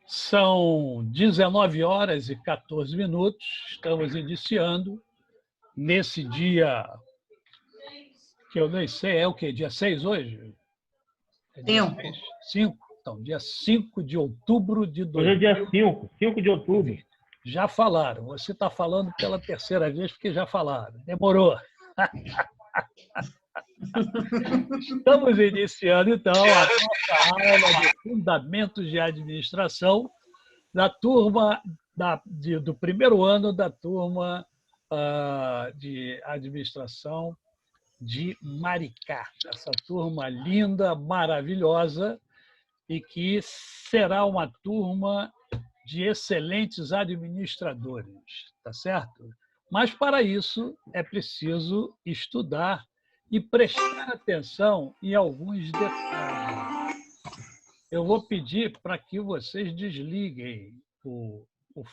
São 19 horas e 14 minutos, estamos iniciando nesse dia, que eu nem sei, é o quê? Dia 6 hoje? É dia 6? 5? Então, dia 5 de outubro de Hoje é dia 5 de outubro. Já falaram, você está falando pela terceira vez porque já falaram, demorou. Estamos iniciando, então, a nossa aula de Fundamentos de Administração da turma do primeiro ano da turma de Administração de Maricá. Essa turma linda, maravilhosa, e que será uma turma de excelentes administradores, tá certo? Mas, para isso, é preciso estudar e prestar atenção em alguns detalhes. Eu vou pedir para que vocês desliguem o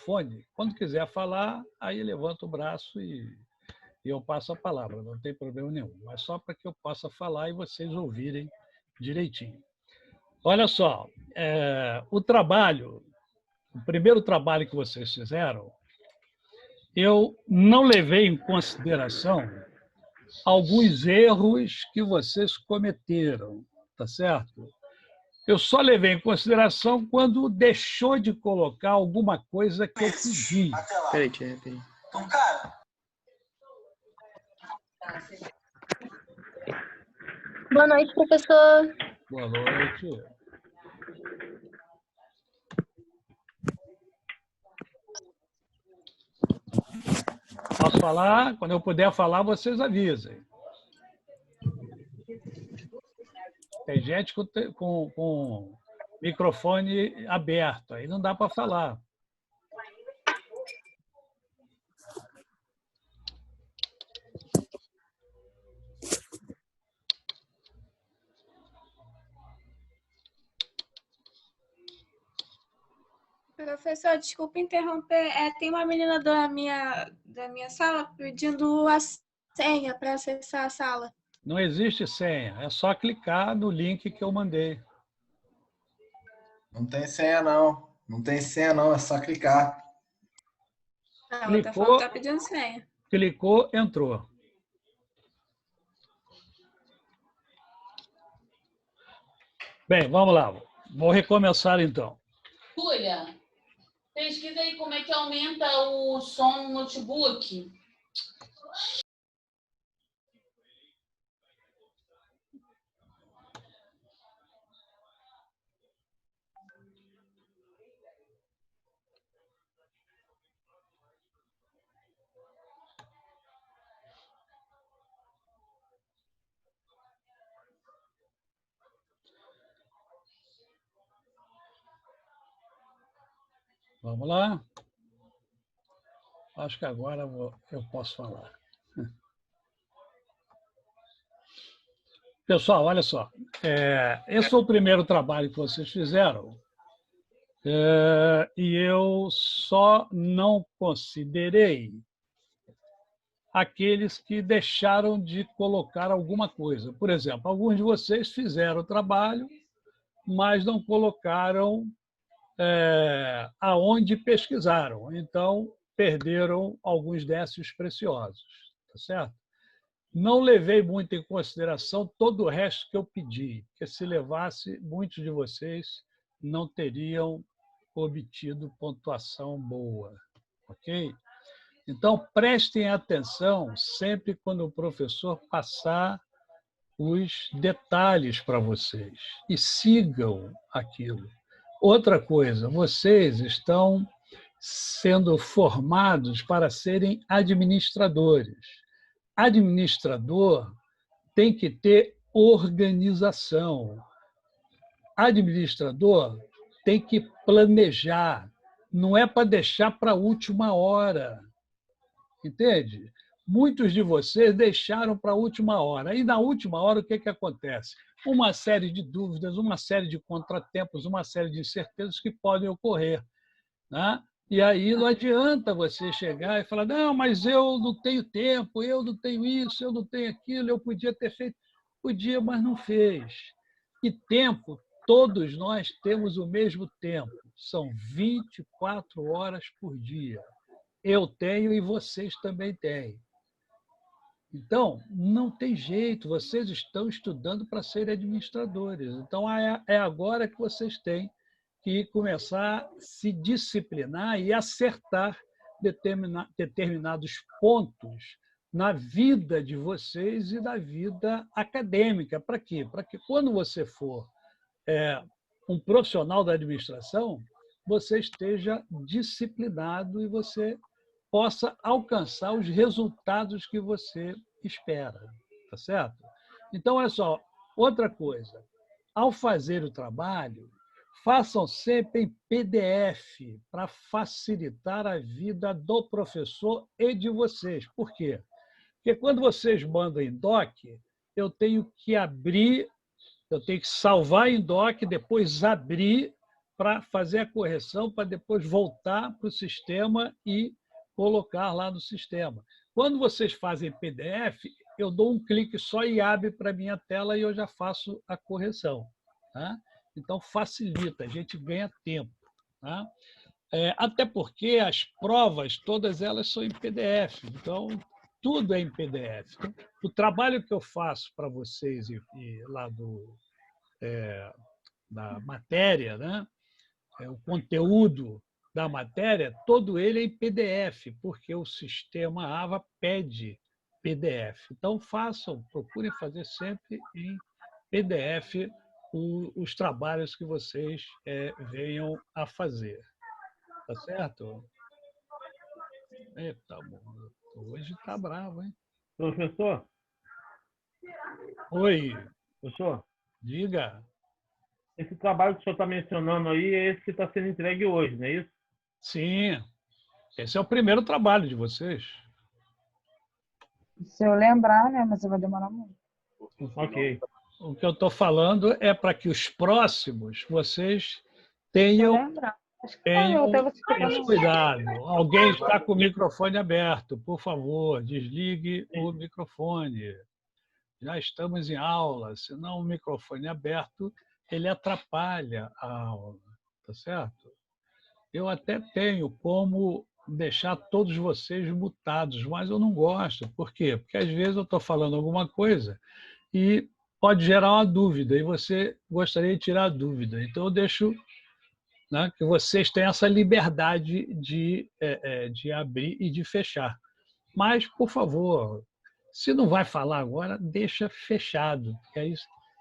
fone. Quando quiser falar, aí levanta o braço e eu passo a palavra, não tem problema nenhum. Mas só para que eu possa falar e vocês ouvirem direitinho. Olha só, o primeiro trabalho que vocês fizeram, eu não levei em consideração alguns erros que vocês cometeram, tá certo? Eu só levei em consideração quando deixou de colocar alguma coisa que eu pedi. Peraí. Então, cara... Boa noite, professor. Boa noite. Posso falar? Quando eu puder falar, vocês avisem. Tem gente com microfone aberto, aí não dá para falar. Professor, desculpa interromper. Tem uma menina da minha sala pedindo a senha para acessar a sala. Não existe senha, é só clicar no link que eu mandei. Não tem senha, não. Não tem senha, não. É só clicar. Não, ela tá falando que tá pedindo senha. Clicou, entrou. Bem, vamos lá. Vou recomeçar, então. Júlia, pesquisa aí como é que aumenta o som no notebook. Vamos lá? Acho que agora eu posso falar. Pessoal, olha só. Esse é o primeiro trabalho que vocês fizeram. E eu só não considerei aqueles que deixaram de colocar alguma coisa. Por exemplo, alguns de vocês fizeram o trabalho, mas não colocaram aonde pesquisaram. Então, perderam alguns décimos preciosos. Tá certo? Não levei muito em consideração todo o resto que eu pedi, porque se levasse, muitos de vocês não teriam obtido pontuação boa. Ok? Então, prestem atenção sempre quando o professor passar os detalhes para vocês e sigam aquilo. Outra coisa, vocês estão sendo formados para serem administradores. Administrador tem que ter organização. Administrador tem que planejar. Não é para deixar para a última hora. Entende? Muitos de vocês deixaram para a última hora. E na última hora, o que acontece? Uma série de dúvidas, uma série de contratempos, uma série de incertezas que podem ocorrer. Né? E aí não adianta você chegar e falar, não, mas eu não tenho tempo, eu não tenho isso, eu não tenho aquilo, eu podia ter feito. Podia, mas não fez. E tempo todos nós temos o mesmo tempo. São 24 horas por dia. Eu tenho e vocês também têm. Então, não tem jeito, vocês estão estudando para serem administradores. Então, é agora que vocês têm que começar a se disciplinar e acertar determinados pontos na vida de vocês e na vida acadêmica. Para quê? Para que quando você for um profissional da administração, você esteja disciplinado e você possa alcançar os resultados que você espera, tá certo? Então, olha só, outra coisa, ao fazer o trabalho, façam sempre em PDF para facilitar a vida do professor e de vocês. Por quê? Porque quando vocês mandam em doc, eu tenho que abrir, eu tenho que salvar em doc, depois abrir para fazer a correção, para depois voltar para o sistema e colocar lá no sistema. Quando vocês fazem PDF, eu dou um clique só e abre para a minha tela e eu já faço a correção. Tá? Então, facilita, a gente ganha tempo. Tá? Até porque as provas, todas elas são em PDF. Então, tudo é em PDF. O trabalho que eu faço para vocês e lá da matéria, né? O conteúdo da matéria, todo ele é em PDF, porque o sistema AVA pede PDF. Então, procurem fazer sempre em PDF os trabalhos que vocês venham a fazer. Tá certo? Eita, hoje tá bravo, hein? Professor? Oi, Professor? diga. Esse trabalho que o senhor está mencionando aí é esse que está sendo entregue hoje, não é isso? Sim, esse é o primeiro trabalho de vocês. Se eu lembrar, né? Mas vai demorar muito. Ok. O que eu estou falando é para que os próximos vocês Se eu tenham lembrar. Acho que não, eu até você esse cuidado. Alguém está com o microfone aberto. Por favor, desligue o microfone. Já estamos em aula, senão o microfone aberto ele atrapalha a aula. Tá certo? Eu até tenho como deixar todos vocês mutados, mas eu não gosto. Por quê? Porque às vezes eu estou falando alguma coisa e pode gerar uma dúvida, e você gostaria de tirar a dúvida. Então, eu deixo, né, que vocês tenham essa liberdade de abrir e de fechar. Mas, por favor, se não vai falar agora, deixa fechado, que aí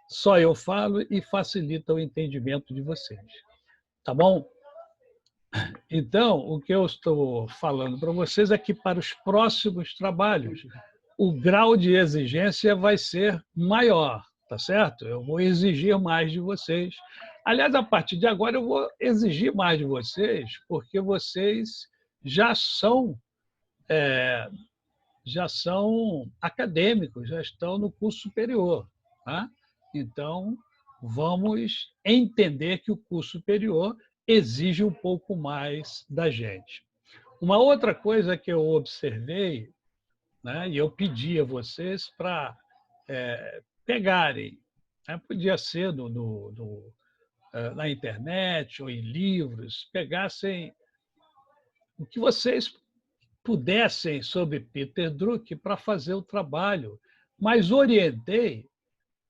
só eu falo e facilita o entendimento de vocês. Tá bom? Então, o que eu estou falando para vocês é que para os próximos trabalhos, o grau de exigência vai ser maior, tá certo? Eu vou exigir mais de vocês. Aliás, a partir de agora, eu vou exigir mais de vocês, porque vocês já são acadêmicos, já estão no curso superior. Tá? Então, vamos entender que o curso superior exige um pouco mais da gente. Uma outra coisa que eu observei, né, e eu pedi a vocês para pegarem, né, podia ser na internet ou em livros, pegassem o que vocês pudessem sobre Peter Drucker para fazer o trabalho, mas orientei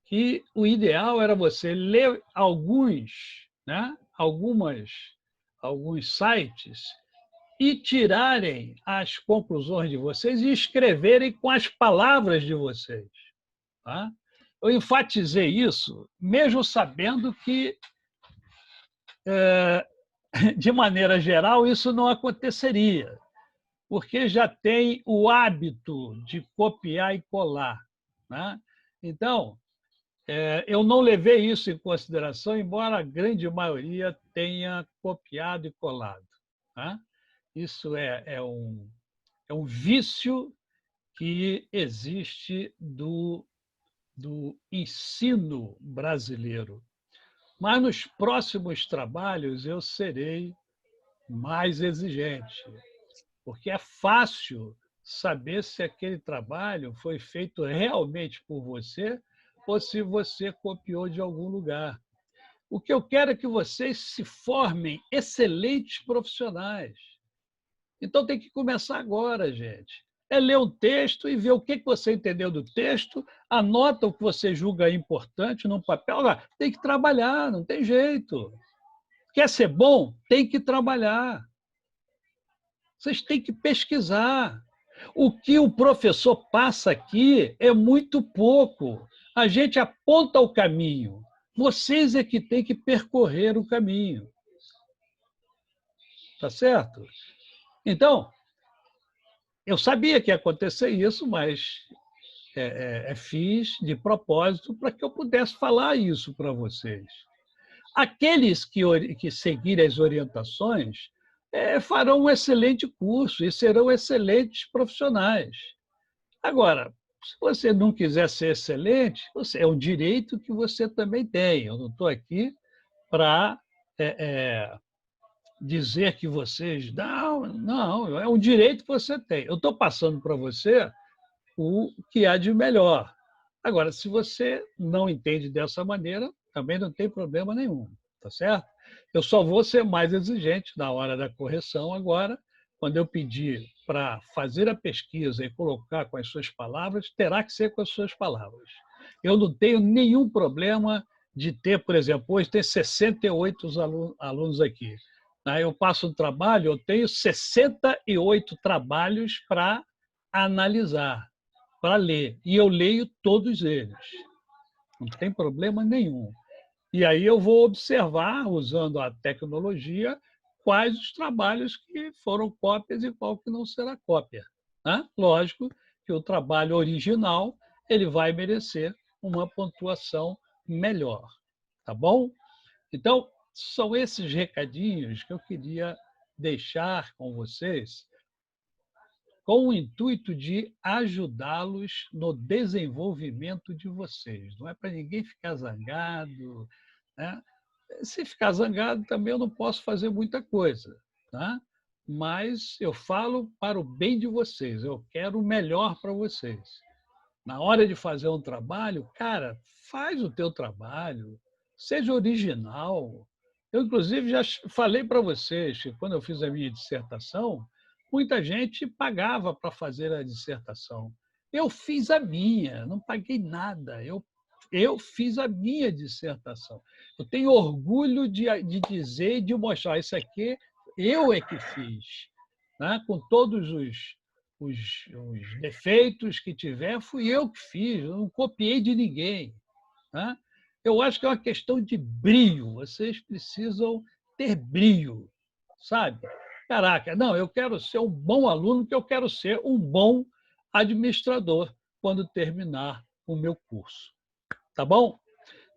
que o ideal era você ler alguns sites e tirarem as conclusões de vocês e escreverem com as palavras de vocês. Tá? Eu enfatizei isso, mesmo sabendo que, de maneira geral, isso não aconteceria, porque já tem o hábito de copiar e colar. Né? Então, eu não levei isso em consideração, embora a grande maioria tenha copiado e colado. Tá? Isso é um vício que existe do ensino brasileiro. Mas nos próximos trabalhos eu serei mais exigente, porque é fácil saber se aquele trabalho foi feito realmente por você ou se você copiou de algum lugar. O que eu quero é que vocês se formem excelentes profissionais. Então tem que começar agora, gente. É ler um texto e ver o que você entendeu do texto, anota o que você julga importante num papel. Agora, tem que trabalhar, não tem jeito. Quer ser bom? Tem que trabalhar. Vocês têm que pesquisar. O que o professor passa aqui é muito pouco. A gente aponta o caminho. Vocês é que têm que percorrer o caminho. Tá certo? Então, eu sabia que ia acontecer isso, mas fiz de propósito para que eu pudesse falar isso para vocês. Aqueles que seguirem as orientações farão um excelente curso e serão excelentes profissionais. Agora, se você não quiser ser excelente, é um direito que você também tem. Eu não estou aqui para dizer que vocês... Não, é um direito que você tem. Eu estou passando para você o que há de melhor. Agora, se você não entende dessa maneira, também não tem problema nenhum, tá certo? Eu só vou ser mais exigente na hora da correção agora, quando eu pedir para fazer a pesquisa e colocar com as suas palavras, terá que ser com as suas palavras. Eu não tenho nenhum problema de ter, por exemplo, hoje tem 68 alunos aqui. Eu passo um trabalho, eu tenho 68 trabalhos para analisar, para ler, e eu leio todos eles. Não tem problema nenhum. E aí eu vou observar, usando a tecnologia, quais os trabalhos que foram cópias e qual que não será cópia. Né? Lógico que o trabalho original ele vai merecer uma pontuação melhor. Tá bom? Então, são esses recadinhos que eu queria deixar com vocês, com o intuito de ajudá-los no desenvolvimento de vocês. Não é para ninguém ficar zangado, né? Se ficar zangado, também eu não posso fazer muita coisa, tá? Mas eu falo para o bem de vocês, eu quero o melhor para vocês. Na hora de fazer um trabalho, cara, faz o teu trabalho, seja original. Eu, inclusive, já falei para vocês que quando eu fiz a minha dissertação, muita gente pagava para fazer a dissertação. Eu fiz a minha, não paguei nada. Eu fiz a minha dissertação. Eu tenho orgulho de dizer e de mostrar isso aqui, eu é que fiz. Né? Com todos os defeitos que tiver, fui eu que fiz, eu não copiei de ninguém. Né? Eu acho que é uma questão de brio. Vocês precisam ter brio, sabe? Caraca, não, eu quero ser um bom aluno, que eu quero ser um bom administrador quando terminar o meu curso. Tá bom?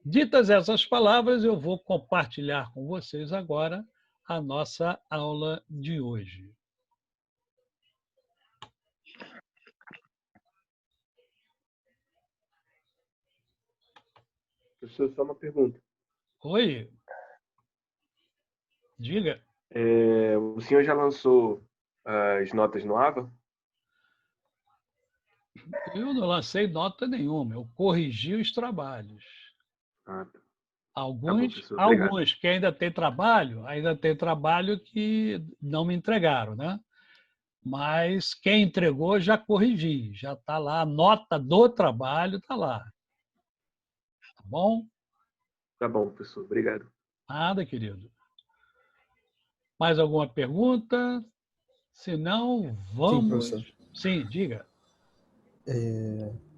Ditas essas palavras, eu vou compartilhar com vocês agora a nossa aula de hoje. Professor, só uma pergunta. Oi? Diga. O senhor já lançou as notas no AVA? Eu não lancei nota nenhuma, eu corrigi os trabalhos. Ah, tá. Alguns que ainda tem trabalho que não me entregaram, né? Mas quem entregou já corrigi, já está lá, a nota do trabalho está lá. Tá bom? Tá bom, professor. Obrigado. Nada, querido. Mais alguma pergunta? Se não, vamos... Sim, professor. Sim, diga.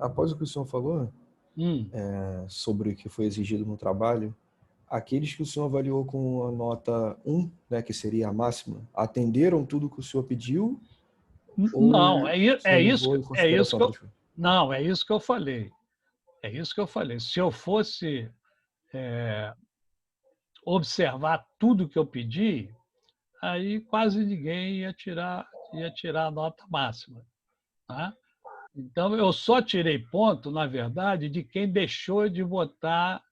Após o que o senhor falou sobre o que foi exigido no trabalho, aqueles que o senhor avaliou com a nota 1, né, que seria a máxima, atenderam tudo que o senhor pediu? Não, é isso que eu falei. É isso que eu falei. Se eu fosse observar tudo que eu pedi, aí quase ninguém ia tirar a nota máxima. Tá? Então, eu só tirei ponto, na verdade, de quem deixou de botar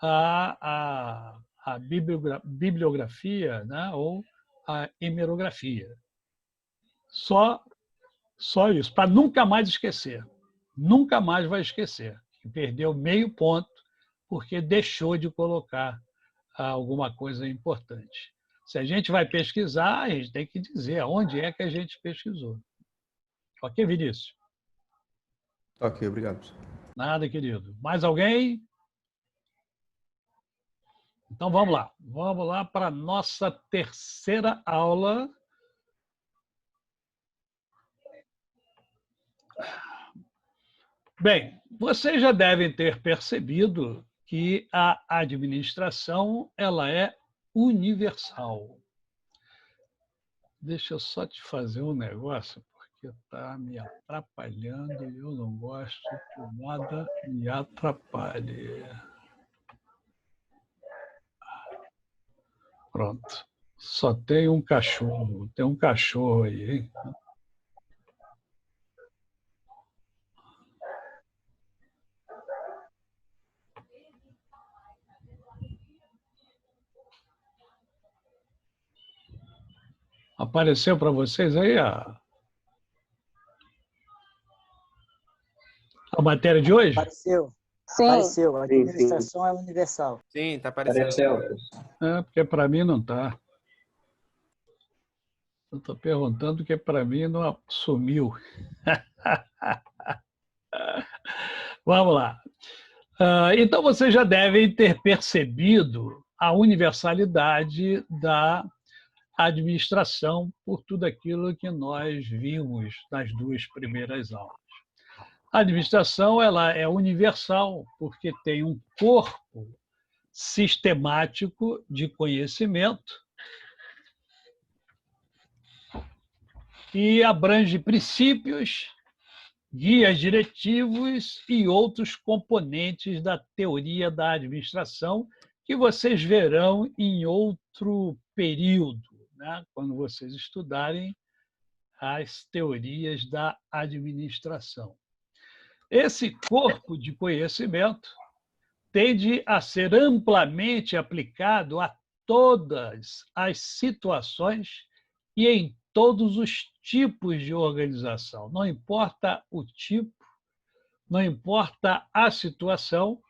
a bibliografia, né? Ou a hemerografia. Só isso, para nunca mais esquecer. Nunca mais vai esquecer. Perdeu meio ponto porque deixou de colocar alguma coisa importante. Se a gente vai pesquisar, a gente tem que dizer aonde é que a gente pesquisou. Ok, Vinícius? Ok, obrigado. Nada, querido. Mais alguém? Então, vamos lá. Vamos lá para a nossa terceira aula. Bem, vocês já devem ter percebido que a administração ela é universal. Deixa eu só te fazer um negócio, porque está me atrapalhando e eu não gosto que nada me atrapalhe. Pronto. Só tem um cachorro. Tem um cachorro aí, hein? Apareceu para vocês aí a matéria de hoje? Apareceu. Sim. Apareceu. A administração é universal. Sim, está aparecendo. É, porque para mim não está. Eu estou perguntando porque para mim não sumiu. Vamos lá. Então, vocês já devem ter percebido a universalidade da administração por tudo aquilo que nós vimos nas duas primeiras aulas. A administração ela é universal porque tem um corpo sistemático de conhecimento e abrange princípios, guias diretivos e outros componentes da teoria da administração que vocês verão em outro período, né? Quando vocês estudarem as teorias da administração. Esse corpo de conhecimento tende a ser amplamente aplicado a todas as situações e em todos os tipos de organização. Não importa o tipo, não importa a situação,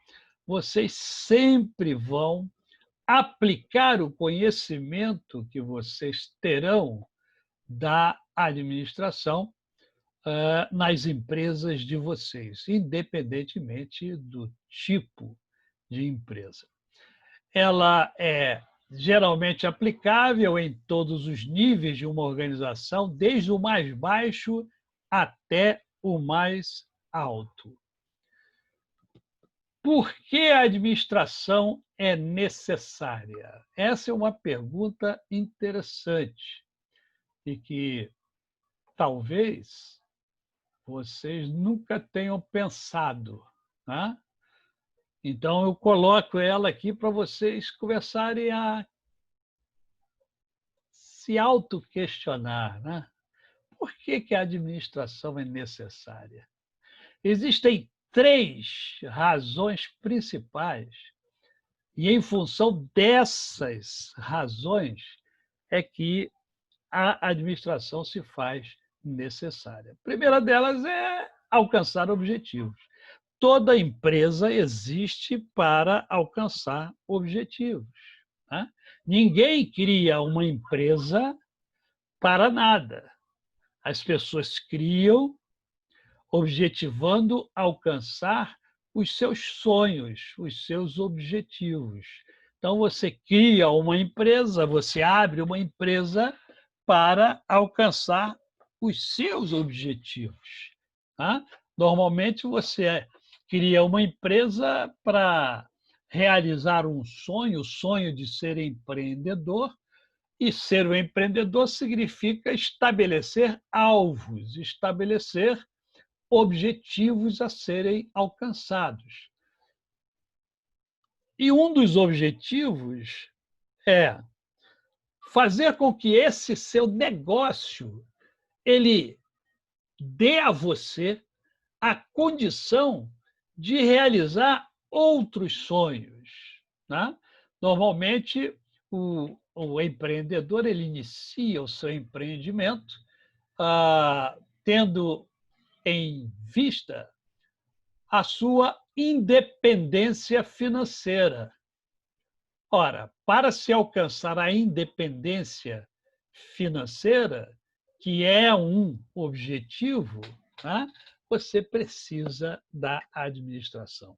vocês sempre vão aplicar o conhecimento que vocês terão da administração nas empresas de vocês, independentemente do tipo de empresa. Ela é geralmente aplicável em todos os níveis de uma organização, desde o mais baixo até o mais alto. Por que a administração é necessária? Essa é uma pergunta interessante e que talvez vocês nunca tenham pensado, né? Então, eu coloco ela aqui para vocês começarem a se auto-questionar, né? Por que a administração é necessária? Existem 3 razões principais e, em função dessas razões, é que a administração se faz necessária. A primeira delas é alcançar objetivos. Toda empresa existe para alcançar objetivos, né? Ninguém cria uma empresa para nada. As pessoas criam objetivando alcançar os seus sonhos, os seus objetivos. Então, você cria uma empresa, você abre uma empresa para alcançar os seus objetivos, tá? Normalmente, você cria uma empresa para realizar um sonho, o sonho de ser empreendedor, e ser um empreendedor significa estabelecer alvos, estabelecer objetivos a serem alcançados. E um dos objetivos é fazer com que esse seu negócio ele dê a você a condição de realizar outros sonhos, né? Normalmente, o empreendedor ele inicia o seu empreendimento tendo em vista a sua independência financeira. Ora, para se alcançar a independência financeira, que é um objetivo, tá? Você precisa da administração.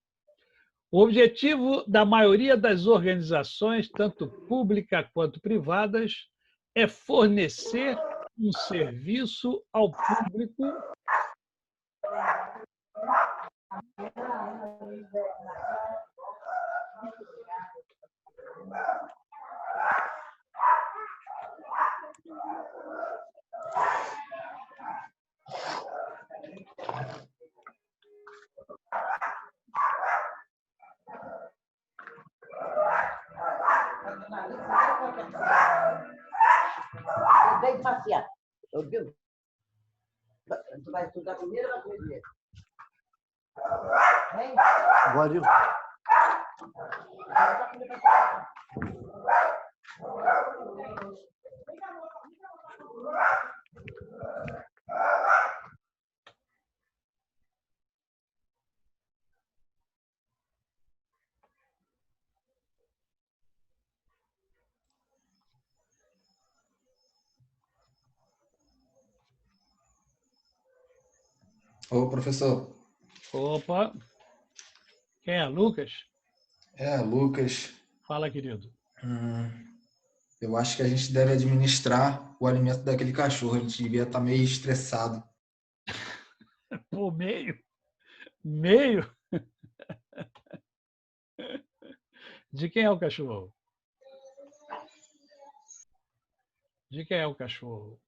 O objetivo da maioria das organizações, tanto públicas quanto privadas, é fornecer um serviço ao público Eu venho passear. Ouviu? Tu vai estudar primeiro ou vai comer primeiro? Vem. Agora eu. Ô, professor. Opa! Quem é? Lucas? É, Lucas. Fala, querido. Eu acho que a gente deve administrar o alimento daquele cachorro. Ele devia estar meio estressado. Pô, meio? Meio? De quem é o cachorro? De quem é o cachorro?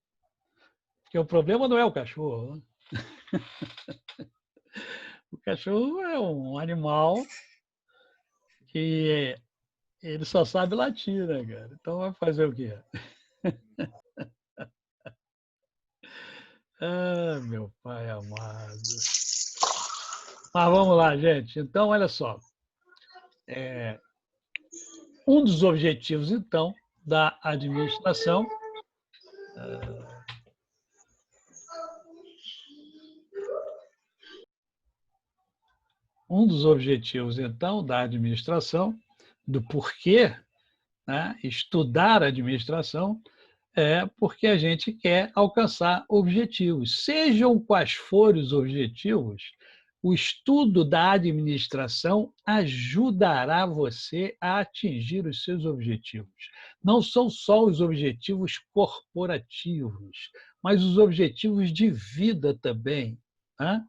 Porque o problema não é o cachorro, né? O cachorro é um animal que ele só sabe latir, né, cara? Então vai fazer o quê? Ah, meu pai amado. Mas vamos lá, gente. Então, olha só. Um dos objetivos, então, da administração do porquê, né, estudar a administração, é porque a gente quer alcançar objetivos. Sejam quais forem os objetivos, o estudo da administração ajudará você a atingir os seus objetivos. Não são só os objetivos corporativos, mas os objetivos de vida também, né?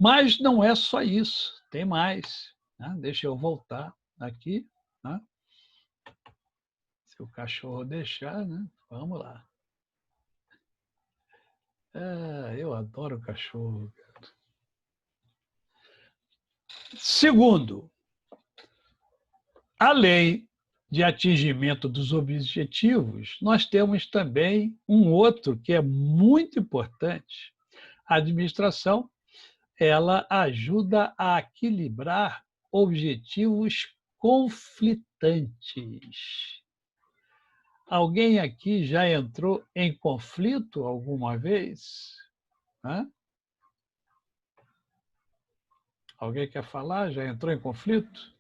Mas não é só isso, tem mais, né? Deixa eu voltar aqui, né? Se o cachorro deixar, né? Vamos lá. Eu adoro cachorro. Segundo, além de atingimento dos objetivos, nós temos também um outro que é muito importante. A administração, ela ajuda a equilibrar objetivos conflitantes. Alguém aqui já entrou em conflito alguma vez? Hã? Alguém quer falar? Já entrou em conflito?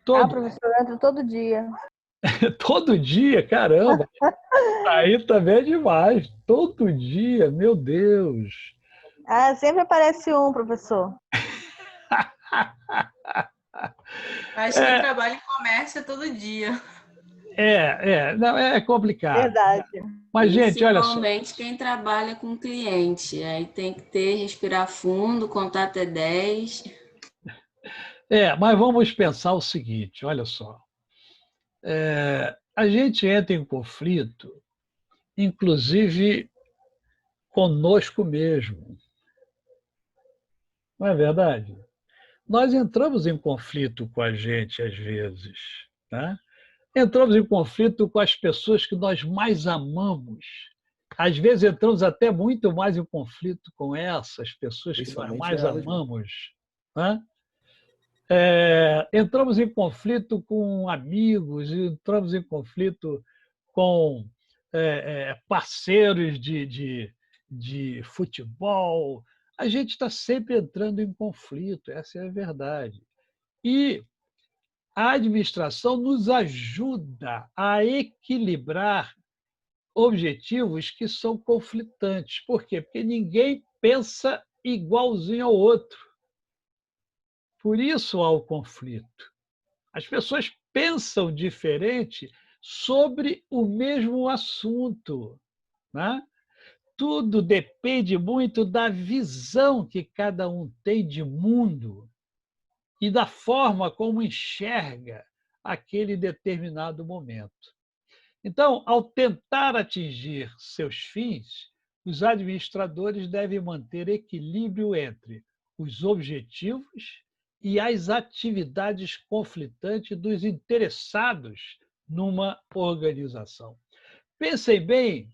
Professor, eu entro todo dia. Todo dia? Caramba! Aí também é demais. Todo dia, meu Deus! Sempre aparece um, professor. Acho que trabalho em comércio é todo dia. Não, é complicado. Verdade. Mas, gente, olha só. Principalmente quem trabalha com cliente. Aí tem que respirar fundo, contar até 10. Mas vamos pensar o seguinte, olha só. A gente entra em conflito, inclusive conosco mesmo. Não é verdade? Nós entramos em conflito com a gente, às vezes, né? Entramos em conflito com as pessoas que nós mais amamos. Às vezes entramos até muito mais em conflito com essas pessoas que nós mais amamos. Né? Entramos em conflito com amigos, entramos em conflito com parceiros de futebol. A gente está sempre entrando em conflito, essa é a verdade. E a administração nos ajuda a equilibrar objetivos que são conflitantes. Por quê? Porque ninguém pensa igualzinho ao outro. Por isso há o conflito. As pessoas pensam diferente sobre o mesmo assunto, né? Tudo depende muito da visão que cada um tem de mundo e da forma como enxerga aquele determinado momento. Então, ao tentar atingir seus fins, os administradores devem manter equilíbrio entre os objetivos e as atividades conflitantes dos interessados numa organização. Pensem bem,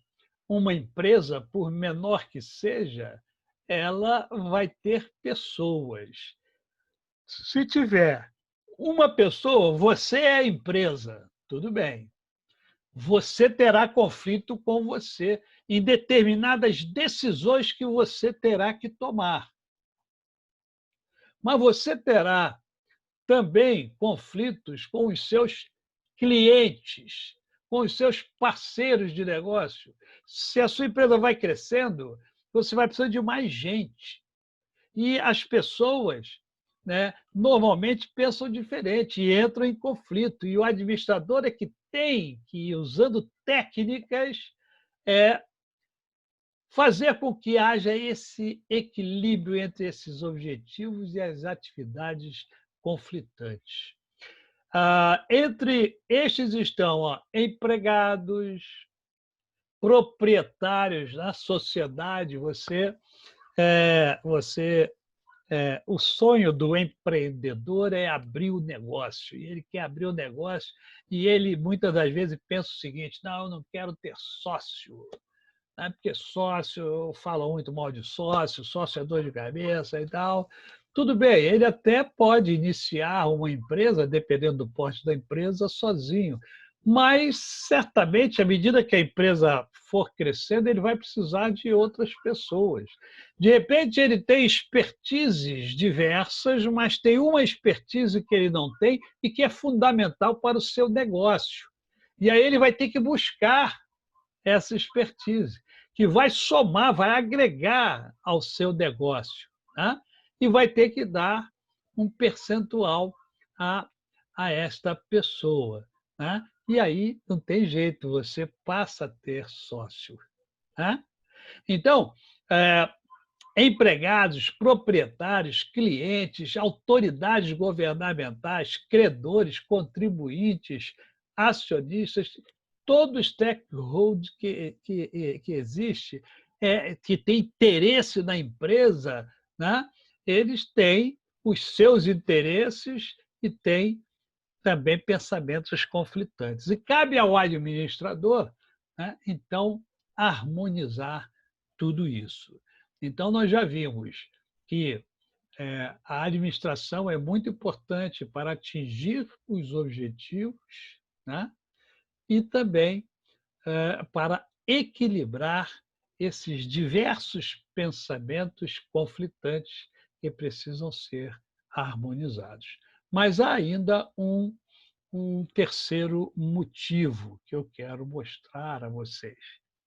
uma empresa, por menor que seja, ela vai ter pessoas. Se tiver uma pessoa, você é a empresa, tudo bem. Você terá conflito com você em determinadas decisões que você terá que tomar. Mas você terá também conflitos com os seus clientes, com os seus parceiros de negócio. Se a sua empresa vai crescendo, você vai precisar de mais gente. E as pessoas, né, normalmente pensam diferente e entram em conflito. E o administrador é que tem que, usando técnicas, fazer com que haja esse equilíbrio entre esses objetivos e as atividades conflitantes. Entre estes estão empregados, proprietários na sociedade. O sonho do empreendedor é abrir o negócio. E ele quer abrir o negócio e ele, muitas das vezes, pensa o seguinte: não, eu não quero ter sócio. Né? Porque sócio, fala muito mal de sócio é dor de cabeça e tal. Tudo bem, ele até pode iniciar uma empresa, dependendo do porte da empresa, sozinho. Mas, certamente, à medida que a empresa for crescendo, ele vai precisar de outras pessoas. De repente, ele tem expertises diversas, mas tem uma expertise que ele não tem e que é fundamental para o seu negócio. E aí ele vai ter que buscar essa expertise, que vai somar, vai agregar ao seu negócio, né? E vai ter que dar um percentual a esta pessoa, né? E aí não tem jeito, você passa a ter sócio, né? Então, empregados, proprietários, clientes, autoridades governamentais, credores, contribuintes, acionistas, todos os stakeholders que existe, que tem interesse na empresa, né? Eles têm os seus interesses e têm também pensamentos conflitantes. E cabe ao administrador, né, então, harmonizar tudo isso. Então, nós já vimos que a administração é muito importante para atingir os objetivos, né, e também para equilibrar esses diversos pensamentos conflitantes que precisam ser harmonizados. Mas há ainda um terceiro motivo que eu quero mostrar a vocês,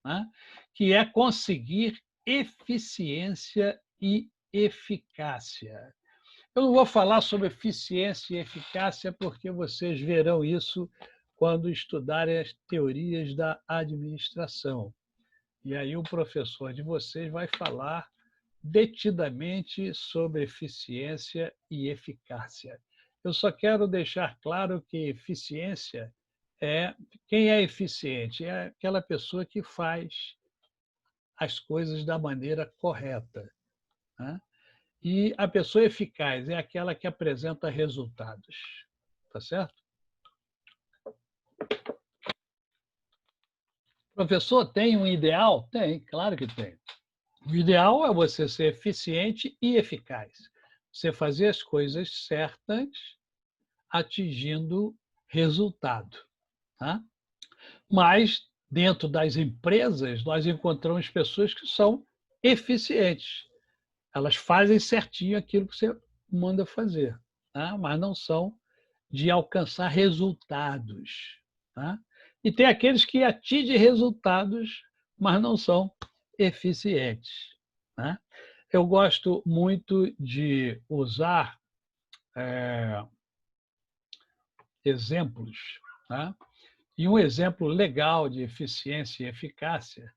né? Que é conseguir eficiência e eficácia. Eu não vou falar sobre eficiência e eficácia porque vocês verão isso quando estudarem as teorias da administração. E aí o professor de vocês vai falar detidamente sobre eficiência e eficácia. Eu só quero deixar claro que eficiência quem é eficiente? É aquela pessoa que faz as coisas da maneira correta, né? E a pessoa eficaz é aquela que apresenta resultados. Tá certo? Professor, tem um ideal? Tem, claro que tem. O ideal é você ser eficiente e eficaz. Você fazer as coisas certas, atingindo resultado. Tá? Mas, dentro das empresas, nós encontramos pessoas que são eficientes. Elas fazem certinho aquilo que você manda fazer, tá? Mas não são de alcançar resultados. Tá? E tem aqueles que atingem resultados, mas não são eficientes. Tá? Eu gosto muito de usar exemplos. Tá? E um exemplo legal de eficiência e eficácia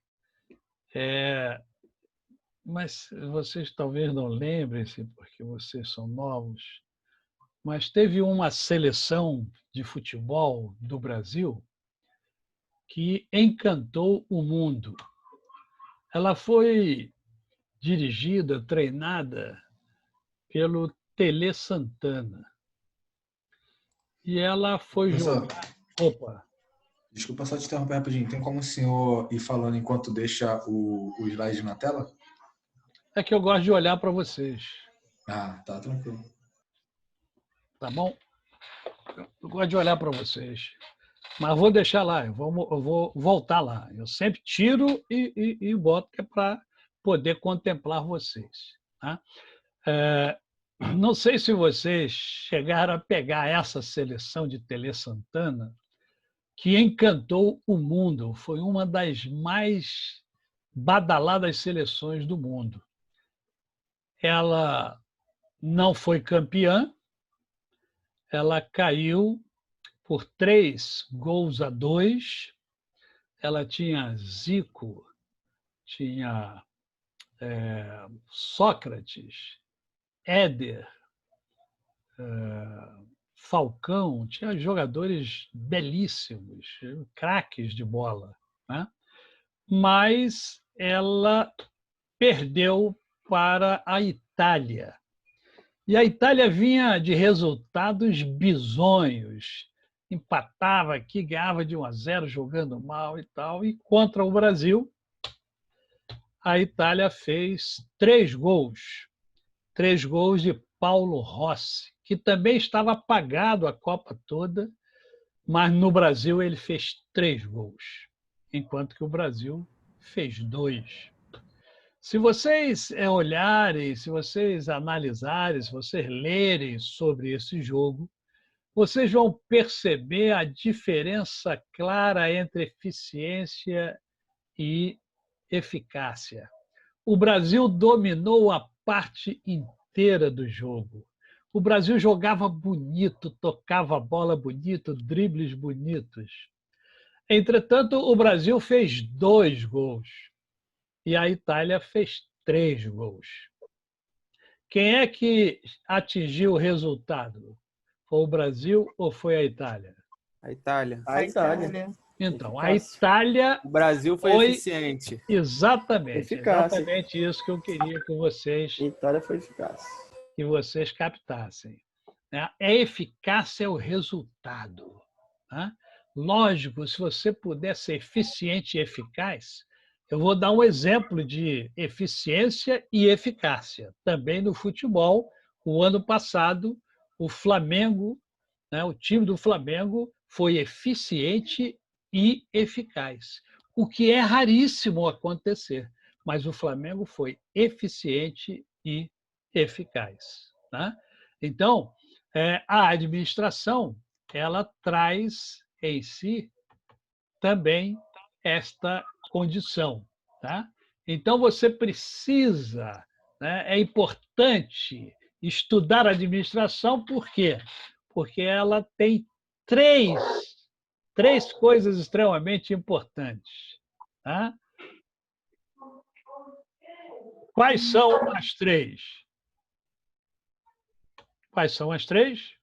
mas vocês talvez não lembrem-se, porque vocês são novos, mas teve uma seleção de futebol do Brasil que encantou o mundo. Ela foi dirigida, treinada pelo Tele Santana. E ela foi jogar... Opa! Desculpa só te interromper rapidinho. Tem como o senhor ir falando enquanto deixa o slide na tela? É que eu gosto de olhar para vocês. Ah, tá tranquilo. Tá bom? Eu gosto de olhar para vocês. Mas vou deixar lá, eu vou voltar lá. Eu sempre tiro e boto, que é para poder contemplar vocês. Tá? Não sei se vocês chegaram a pegar essa seleção de Tele Santana, que encantou o mundo. Foi uma das mais badaladas seleções do mundo. Ela não foi campeã, ela caiu por 3-2. Ela tinha Zico, tinha Sócrates, Éder, Falcão, tinha jogadores belíssimos, craques de bola. Né? Mas ela perdeu para a Itália. E a Itália vinha de resultados bizonhos. Empatava aqui, ganhava de 1-0, jogando mal e tal. E contra o Brasil, a Itália fez 3 gols. 3 gols de Paulo Rossi, que também estava apagado a Copa toda, mas no Brasil ele fez 3 gols, enquanto que o Brasil fez 2. Se vocês olharem, se vocês analisarem, se vocês lerem sobre esse jogo, vocês vão perceber a diferença clara entre eficiência e eficácia. O Brasil dominou a parte inteira do jogo. O Brasil jogava bonito, tocava a bola bonito, dribles bonitos. Entretanto, o Brasil fez 2 gols e a Itália fez 3 gols. Quem é que atingiu o resultado? Foi o Brasil ou foi a Itália? A Itália. A Itália. Então, a Itália... O Brasil foi eficiente. Exatamente. Eficaz. Exatamente isso que eu queria que vocês... A Itália foi eficaz. Que vocês captassem. A eficácia é o resultado. Tá? Lógico, se você puder ser eficiente e eficaz, eu vou dar um exemplo de eficiência e eficácia. Também no futebol, o ano passado, o Flamengo, o time do Flamengo foi eficiente e eficaz, o que é raríssimo acontecer, mas o Flamengo foi eficiente e eficaz. Tá? Então, a administração ela traz em si também esta condição. Tá? Então, você precisa, é importante estudar a administração, por quê? Porque ela tem três coisas extremamente importantes. Tá? Quais são as 3? Quais são as 3?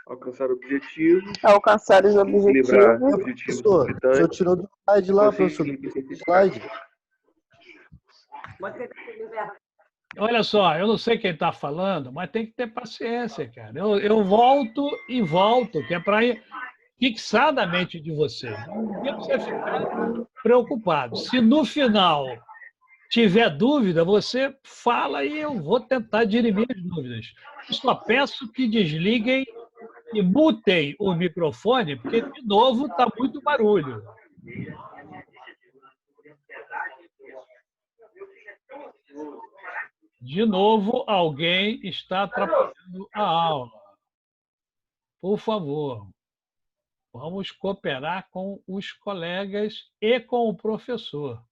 Alcançar objetivos. Alcançar os objetivos. Professor, o senhor tirou do slide lá, professor. Slide. Olha só, eu não sei quem está falando, mas tem que ter paciência, cara. Eu volto e volto, que é para fixar na mente de vocês. Não tem que você ficar preocupado. Se no final tiver dúvida, você fala e eu vou tentar dirimir as dúvidas. Eu só peço que desliguem e mutem o microfone, porque, de novo, está muito barulho. De novo, alguém está atrapalhando a aula. Por favor, vamos cooperar com os colegas e com o professor.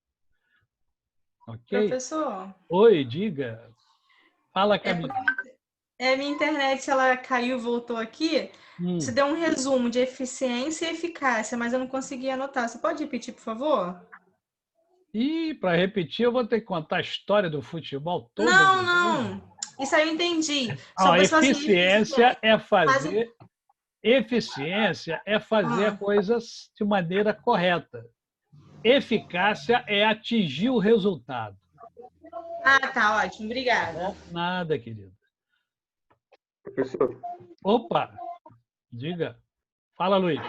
Ok? Professor? Oi, diga. Fala, Camila. Minha internet ela caiu e voltou aqui. Você deu um resumo de eficiência e eficácia, mas eu não consegui anotar. Você pode repetir, por favor? E para repetir, eu vou ter que contar a história do futebol toda. Não. Isso aí eu entendi. A eficiência é fazer. Eficiência é fazer a coisa de maneira correta. Eficácia é atingir o resultado. Tá ótimo. Obrigada. Nada, querido. Professor. Opa! Diga. Fala, Luiz.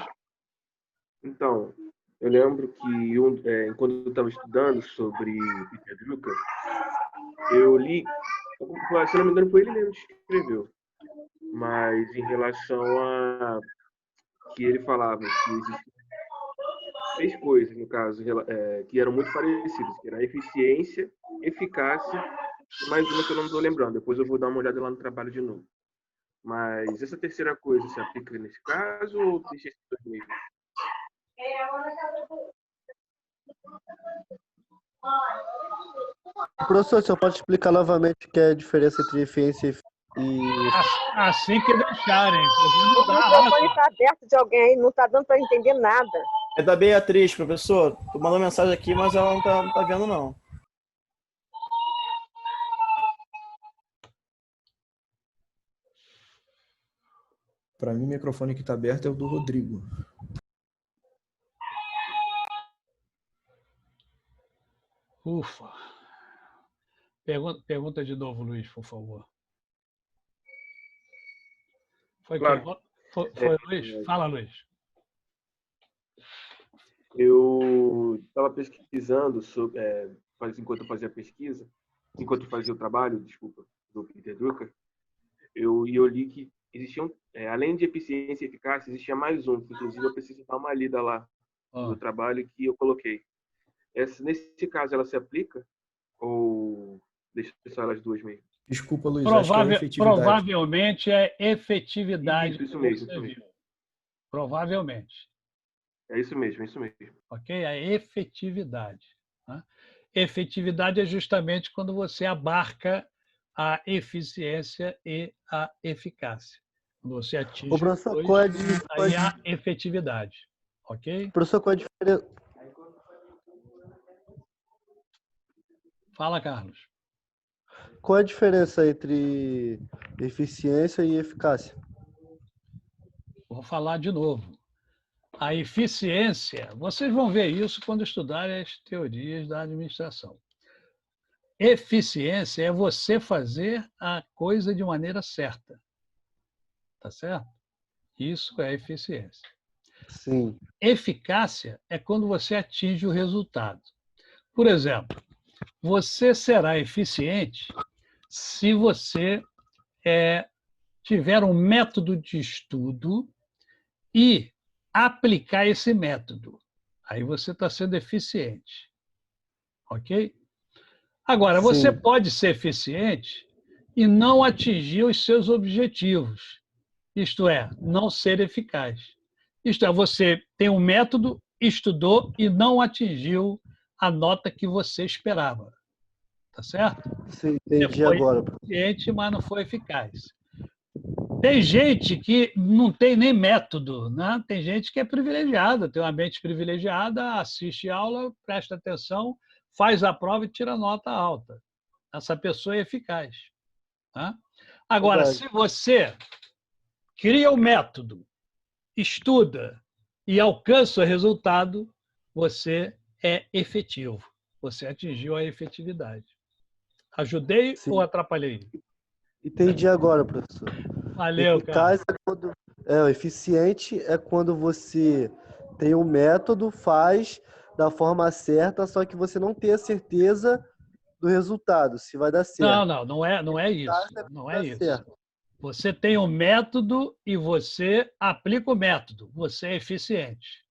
Então, eu lembro que quando eu estava estudando sobre Peter Drucker, eu li, se não me engano, foi ele mesmo que escreveu, mas em relação a que ele falava que existiam 3 coisas, no caso, que eram muito parecidas, que era a eficiência, eficácia e mais uma que eu não estou lembrando. Depois eu vou dar uma olhada lá no trabalho de novo. Mas essa terceira coisa se aplica nesse caso ou deixa esses 2 mesmo? Professor, você pode explicar novamente o que é a diferença entre eficiência e... Assim que deixarem. O microfone está aberto de alguém aí, não está dando para entender nada. É da Beatriz, professor. Tu mandou mensagem aqui, mas ela não tá vendo, não. Para mim, o microfone que está aberto é o do Rodrigo. Ufa. Pergunta de novo, Luiz, por favor. Foi, claro. Foi Luiz? Fala, Luiz. Eu estava pesquisando sobre, enquanto eu fazia a pesquisa, enquanto eu fazia o trabalho, do Peter Drucker, eu li que existiam, além de eficiência e eficácia, existia mais um, que inclusive eu preciso dar uma lida lá no trabalho que eu coloquei. Nesse caso, ela se aplica ou deixa só elas 2 mesmo? Desculpa, Luiz, acho que é efetividade. Provavelmente é efetividade. Isso mesmo. Provavelmente. É isso mesmo. Ok? A efetividade. Né? Efetividade é justamente quando você abarca a eficiência e a eficácia. Quando você atinge aí a efetividade. Ok? Professor, qual é a diferença? Fala, Carlos. Qual é a diferença entre eficiência e eficácia? Vou falar de novo. A eficiência, vocês vão ver isso quando estudarem as teorias da administração. Eficiência é você fazer a coisa de maneira certa. Tá certo? Isso é eficiência. Sim. Eficácia é quando você atinge o resultado. Por exemplo, você será eficiente se você tiver um método de estudo e aplicar esse método. Aí você está sendo eficiente. Ok? Agora, você pode ser eficiente e não atingir os seus objetivos. Isto é, não ser eficaz. Isto é, você tem um método, estudou e não atingiu a nota que você esperava. Tá certo? Sim, entendi você foi agora. Eficiente, mas não foi eficaz. Tem gente que não tem nem método, né? Tem gente que é privilegiada, tem uma mente privilegiada, assiste aula, presta atenção, faz a prova e tira nota alta. Essa pessoa é eficaz. Tá? Agora, se você cria o método, estuda e alcança o resultado, você é efetivo. Você atingiu a efetividade. Ajudei ou atrapalhei? Entendi agora, professor. Valeu, eficaz cara. Eficiente é quando você tem um método, faz da forma certa, só que você não tem a certeza do resultado, se vai dar certo. Não é isso. Não é isso. Você tem um método e você aplica o método. Você é eficiente.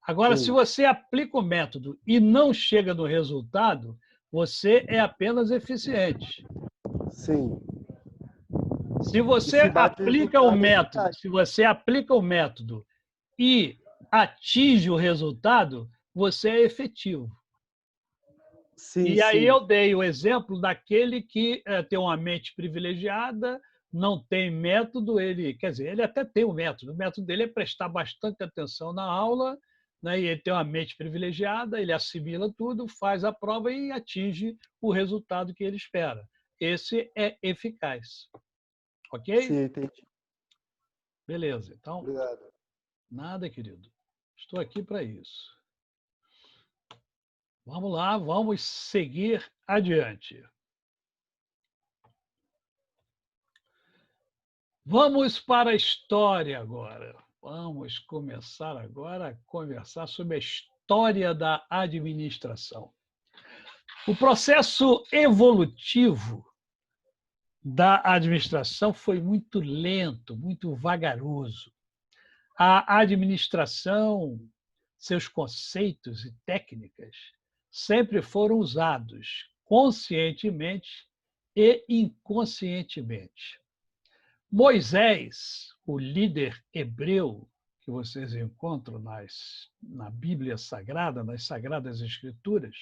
Agora, se você aplica o método e não chega no resultado, você é apenas eficiente. Sim. Se você aplica o método, e atinge o resultado, você é efetivo. Sim, e aí sim. eu dei o exemplo daquele que tem uma mente privilegiada, não tem método, quer dizer, ele até tem o método dele é prestar bastante atenção na aula, né? E ele tem uma mente privilegiada, ele assimila tudo, faz a prova e atinge o resultado que ele espera. Esse é eficaz. Ok? Sim, entendi. Beleza. Então, obrigado. Nada, querido. Estou aqui para isso. Vamos lá, vamos seguir adiante. Vamos para a história agora. Vamos começar agora a conversar sobre a história da administração. O processo evolutivo da administração foi muito lento, muito vagaroso. A administração, seus conceitos e técnicas sempre foram usados conscientemente e inconscientemente. Moisés, o líder hebreu que vocês encontram na Bíblia Sagrada, nas Sagradas Escrituras,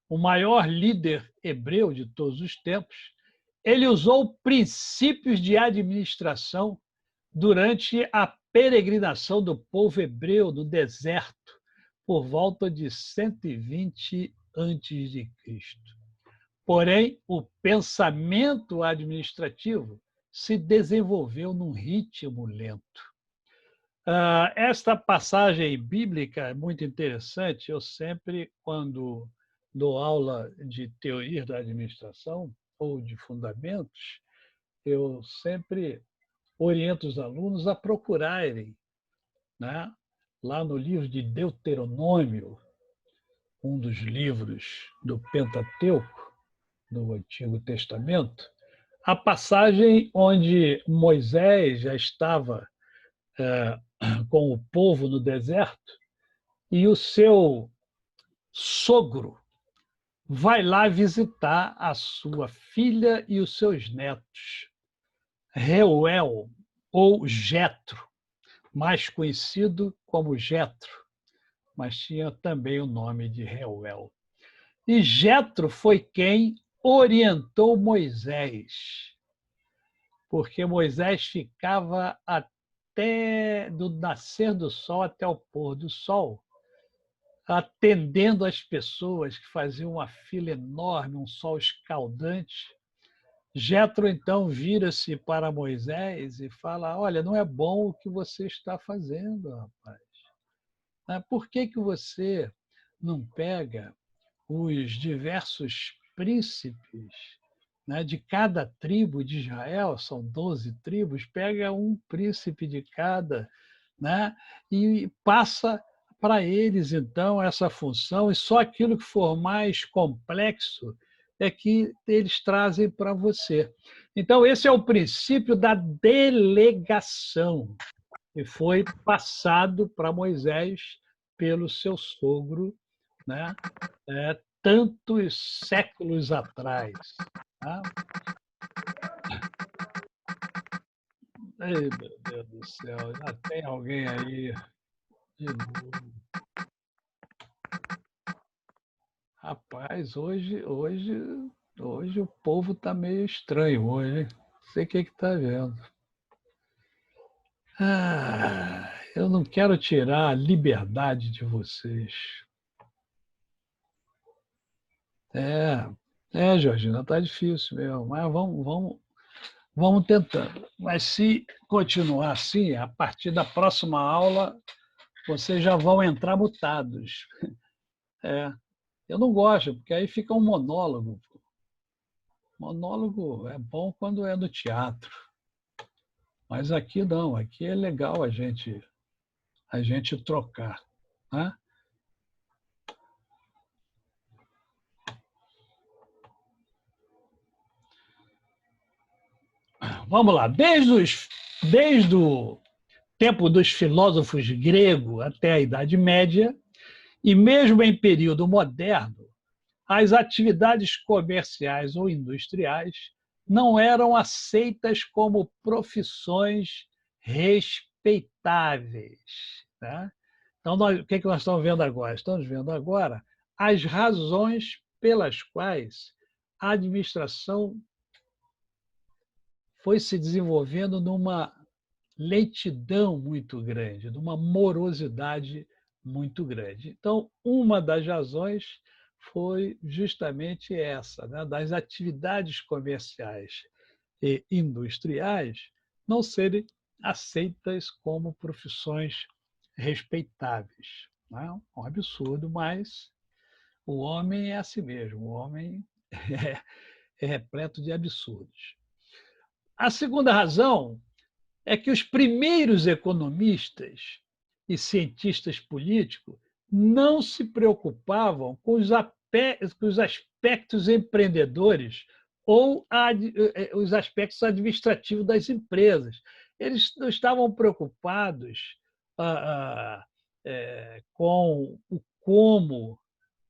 o maior líder hebreu de todos os tempos, ele usou princípios de administração durante a peregrinação do povo hebreu no deserto, por volta de 120 a.C. Porém, o pensamento administrativo se desenvolveu num ritmo lento. Esta passagem bíblica é muito interessante. Eu sempre, quando dou aula de teoria da administração ou de fundamentos, eu sempre oriento os alunos a procurarem, né, lá no livro de Deuteronômio, um dos livros do Pentateuco, do Antigo Testamento, a passagem onde Moisés já estava com o povo no deserto e o seu sogro vai lá visitar a sua filha e os seus netos. Reuel, ou Jetro, mais conhecido como Jetro, mas tinha também o nome de Reuel. E Jetro foi quem orientou Moisés, porque Moisés ficava até do nascer do sol até o pôr do sol, atendendo as pessoas que faziam uma fila enorme, um sol escaldante. Jetro, então, vira-se para Moisés e fala: olha, não é bom o que você está fazendo, rapaz. Por que você não pega os diversos príncipes, né, de cada tribo de Israel? São 12 tribos, pega um príncipe de cada, né, e passa para eles, então, essa função, e só aquilo que for mais complexo é que eles trazem para você. Então, esse é o princípio da delegação, que foi passado para Moisés pelo seu sogro, né, tantos séculos atrás. Tá? Ai, meu Deus do céu, já tem alguém aí de novo. Rapaz, hoje o povo está meio estranho hoje, hein? Não sei o que está vendo. Eu não quero tirar a liberdade de vocês. Georgina, está difícil mesmo, mas vamos tentando. Mas se continuar assim, a partir da próxima aula, vocês já vão entrar mutados. Eu não gosto, porque aí fica um monólogo. Monólogo é bom quando é no teatro. Mas aqui não, aqui é legal a gente trocar. Né? Vamos lá. Desde o tempo dos filósofos gregos até a Idade Média, e mesmo em período moderno, as atividades comerciais ou industriais não eram aceitas como profissões respeitáveis. Tá? Então, o que nós estamos vendo agora? Estamos vendo agora as razões pelas quais a administração foi se desenvolvendo numa lentidão muito grande, numa morosidade muito grande. Então, uma das razões foi justamente essa, né, das atividades comerciais e industriais não serem aceitas como profissões respeitáveis. Não é um absurdo, mas o homem é assim mesmo, o homem é repleto de absurdos. A segunda razão é que os primeiros economistas e cientistas políticos não se preocupavam com os aspectos empreendedores ou os aspectos administrativos das empresas. Eles não estavam preocupados com o como,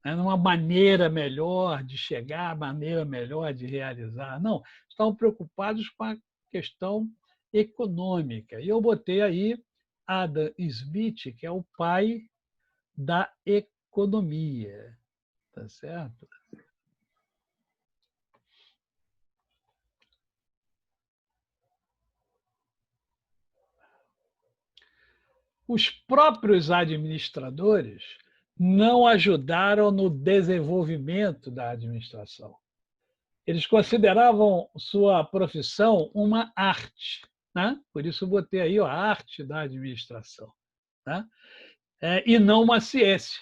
né, numa maneira melhor de chegar, maneira melhor de realizar. Não, estavam preocupados com a questão econômica. E eu botei aí Adam Smith, que é o pai da economia. Tá certo? Os próprios administradores não ajudaram no desenvolvimento da administração. Eles consideravam sua profissão uma arte, né? Por isso eu botei aí a arte da administração, né? E não uma ciência,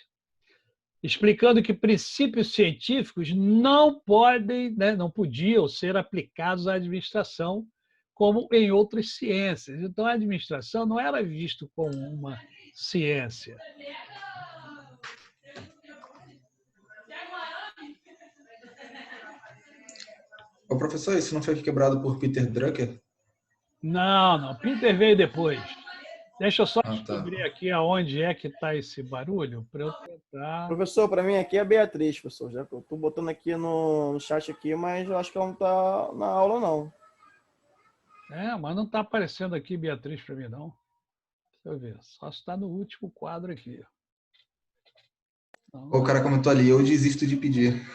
explicando que princípios científicos não podem, né, não podiam ser aplicados à administração como em outras ciências. Então, a administração não era vista como uma ciência. Ô, professor, isso não foi quebrado por Peter Drucker? Não. Peter veio depois. Deixa eu só descobrir aqui aonde é que está esse barulho para eu tentar... Professor, para mim aqui é a Beatriz, professor. Já estou botando aqui no chat aqui, mas eu acho que ela não está na aula, não. Mas não está aparecendo aqui Beatriz para mim, não. Deixa eu ver. Só está no último quadro aqui. O cara comentou ali, eu desisto de pedir.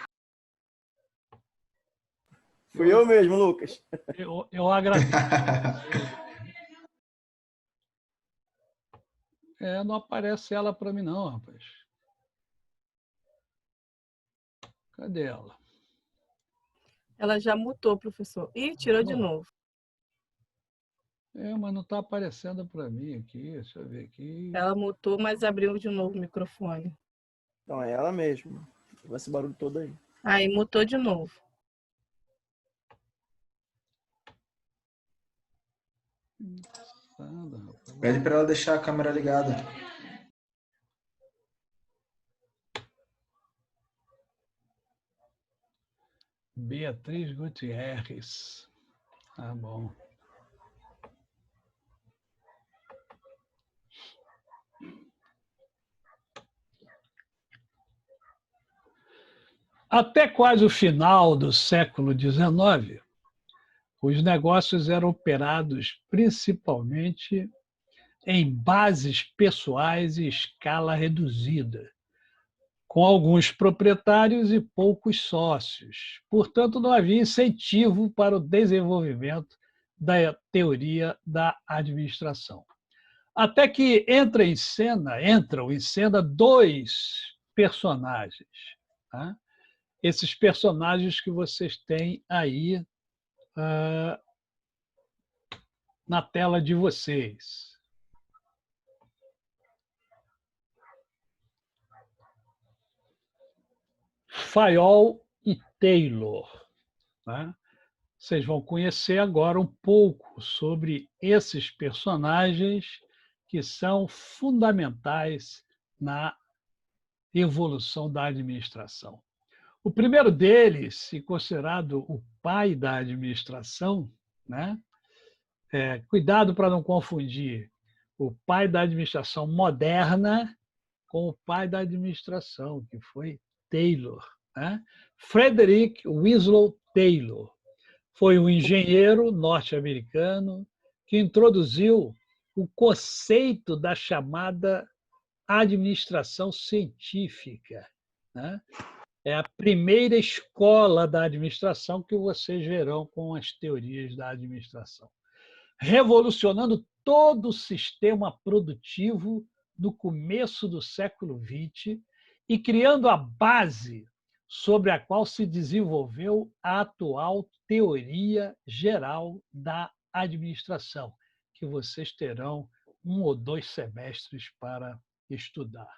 Fui eu mesmo, Lucas. Eu agradeço. Não aparece ela para mim, não, rapaz. Cadê ela? Ela já mutou, professor. E tirou de novo. Mas não está aparecendo para mim aqui. Deixa eu ver aqui. Ela mutou, mas abriu de novo o microfone. Então, é ela mesmo. Vai esse barulho todo aí. Aí, mutou de novo. Pede para ela deixar a câmera ligada. Beatriz Gutierrez. Tá bom. Até quase o final do século XIX, os negócios eram operados principalmente em bases pessoais e escala reduzida, com alguns proprietários e poucos sócios. Portanto, não havia incentivo para o desenvolvimento da teoria da administração. Até que entram em cena dois personagens. Tá? Esses personagens que vocês têm aí na tela de vocês. Fayol e Taylor. Né? Vocês vão conhecer agora um pouco sobre esses personagens que são fundamentais na evolução da administração. O primeiro deles, e considerado o pai da administração, né? Cuidado para não confundir o pai da administração moderna com o pai da administração, que foi Taylor. Né? Frederick Winslow Taylor Foi um engenheiro norte-americano que introduziu o conceito da chamada administração científica, né? É a primeira escola da administração que vocês verão com as teorias da administração, revolucionando todo o sistema produtivo no começo do século XX e criando a base sobre a qual se desenvolveu a atual teoria geral da administração, que vocês terão 1 ou 2 semestres para estudar.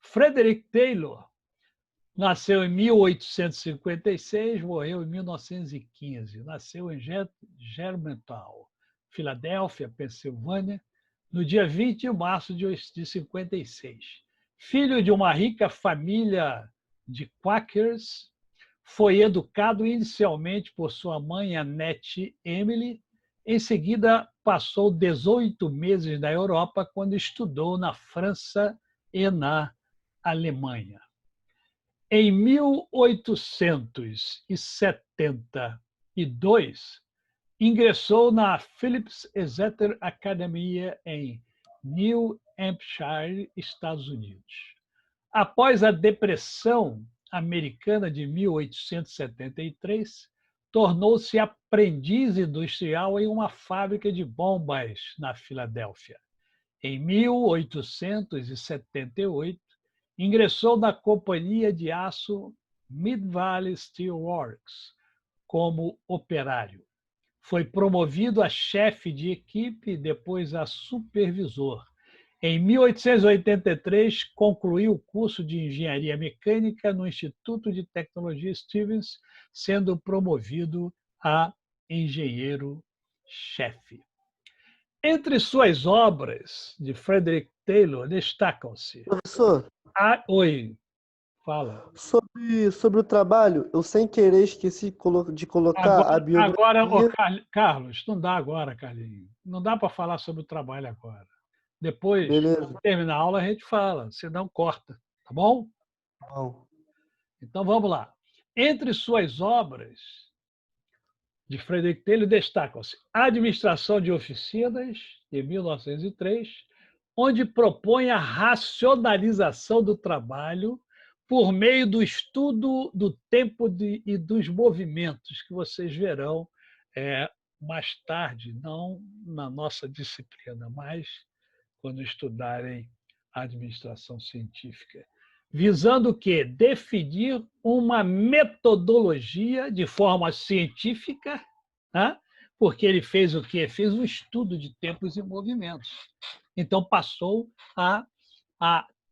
Frederick Taylor nasceu em 1856, morreu em 1915. Nasceu em Germantown, Filadélfia, Pensilvânia, no dia 20 de março de 56. Filho de uma rica família de Quakers, foi educado inicialmente por sua mãe, Annette Emily. Em seguida, passou 18 meses na Europa, quando estudou na França e na Alemanha. Em 1872, ingressou na Phillips Exeter Academy em New Hampshire, Estados Unidos. Após a Depressão Americana de 1873, tornou-se aprendiz industrial em uma fábrica de bombas na Filadélfia. Em 1878, ingressou na companhia de aço Mid-Valley Steel Works como operário. Foi promovido a chefe de equipe e depois a supervisor. Em 1883, concluiu o curso de engenharia mecânica no Instituto de Tecnologia Stevens, sendo promovido a engenheiro-chefe. Entre suas obras de Frederick Taylor destacam-se... Professor? Oi, fala. Sobre o trabalho, eu sem querer esqueci de colocar a biografia... Agora, Carlos, não dá agora, Carlinhos. Não dá para falar sobre o trabalho agora. Depois, quando terminar a aula, a gente fala, senão corta, tá bom? Bom. Então, vamos lá. Entre suas obras de Frederick Taylor destacam-se a Administração de Oficinas, de 1903, onde propõe a racionalização do trabalho por meio do estudo do tempo e dos movimentos, que vocês verão mais tarde, não na nossa disciplina, mas quando estudarem a administração científica, visando o quê? Definir uma metodologia de forma científica, né? Porque ele fez o quê? Fez um estudo de tempos e movimentos. Então, passou a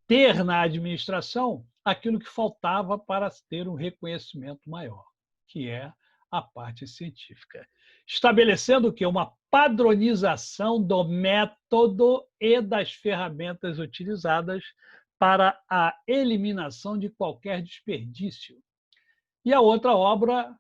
ter na administração aquilo que faltava para ter um reconhecimento maior, que é a parte científica. Estabelecendo o quê? Uma padronização do método e das ferramentas utilizadas para a eliminação de qualquer desperdício. E a outra obra,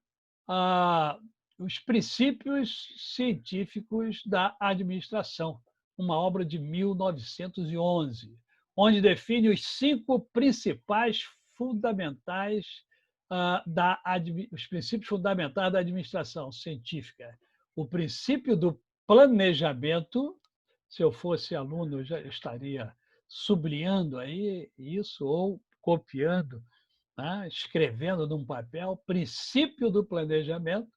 Os Princípios Científicos da Administração, uma obra de 1911, onde define os 5 principais fundamentais os princípios fundamentais da administração científica. O princípio do planejamento, se eu fosse aluno, eu já estaria sublinhando aí isso, ou copiando, né? Escrevendo num papel, princípio do planejamento,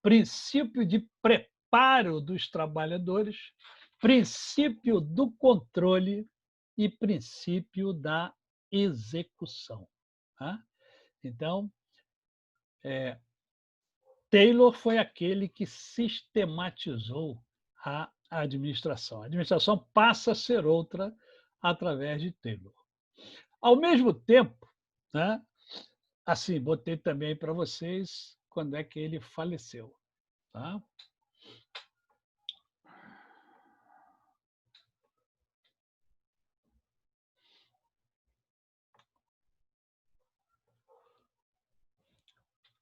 princípio de preparo dos trabalhadores, princípio do controle e princípio da execução. Tá? Então, Taylor foi aquele que sistematizou a administração. A administração passa a ser outra através de Taylor. Ao mesmo tempo, né, assim, botei também para vocês quando é que ele faleceu. Tá?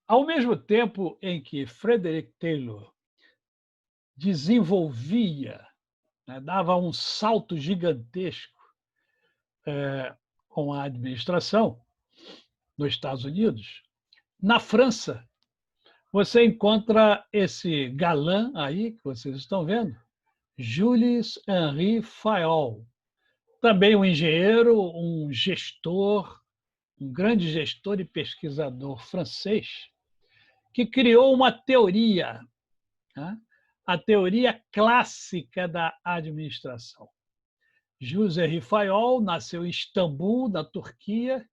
Ao mesmo tempo em que Frederick Taylor desenvolvia, né, dava um salto gigantesco com a administração nos Estados Unidos, na França, você encontra esse galã aí, que vocês estão vendo, Jules Henri Fayol. Também um engenheiro, um gestor, um grande gestor e pesquisador francês, que criou uma teoria, né? A teoria clássica da administração. Jules Henri Fayol nasceu em Istambul, na Turquia,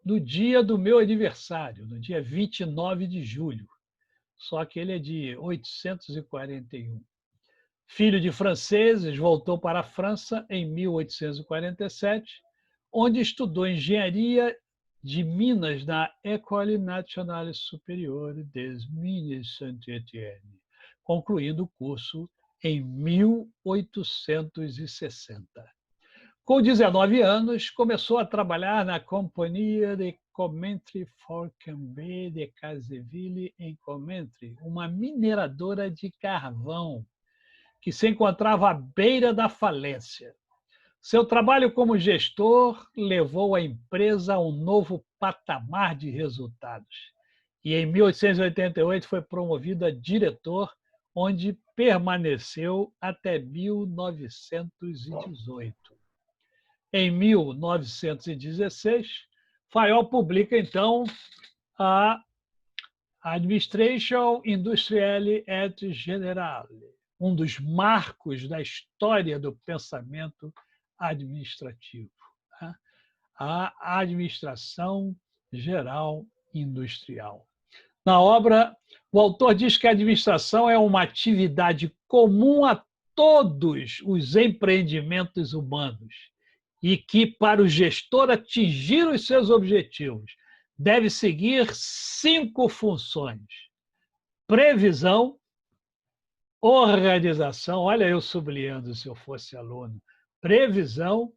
no dia do meu aniversário, no dia 29 de julho. Só que ele é de 841. Filho de franceses, voltou para a França em 1847, onde estudou engenharia de Minas na École Nationale Supérieure des Mines Saint-Étienne, concluindo o curso em 1860. Com 19 anos, começou a trabalhar na Companhia de Commentry Forcambé de Caseville, em Commentry, uma mineradora de carvão que se encontrava à beira da falência. Seu trabalho como gestor levou a empresa a um novo patamar de resultados. E em 1888 foi promovido a diretor, onde permaneceu até 1918. Em 1916, Fayol publica, então, a Administration Industrielle et Générale, um dos marcos da história do pensamento administrativo, né? A Administração Geral Industrial. Na obra, o autor diz que a administração é uma atividade comum a todos os empreendimentos humanos e que, para o gestor atingir os seus objetivos, deve seguir 5 funções: previsão, organização, olha eu sublinhando se eu fosse aluno, previsão,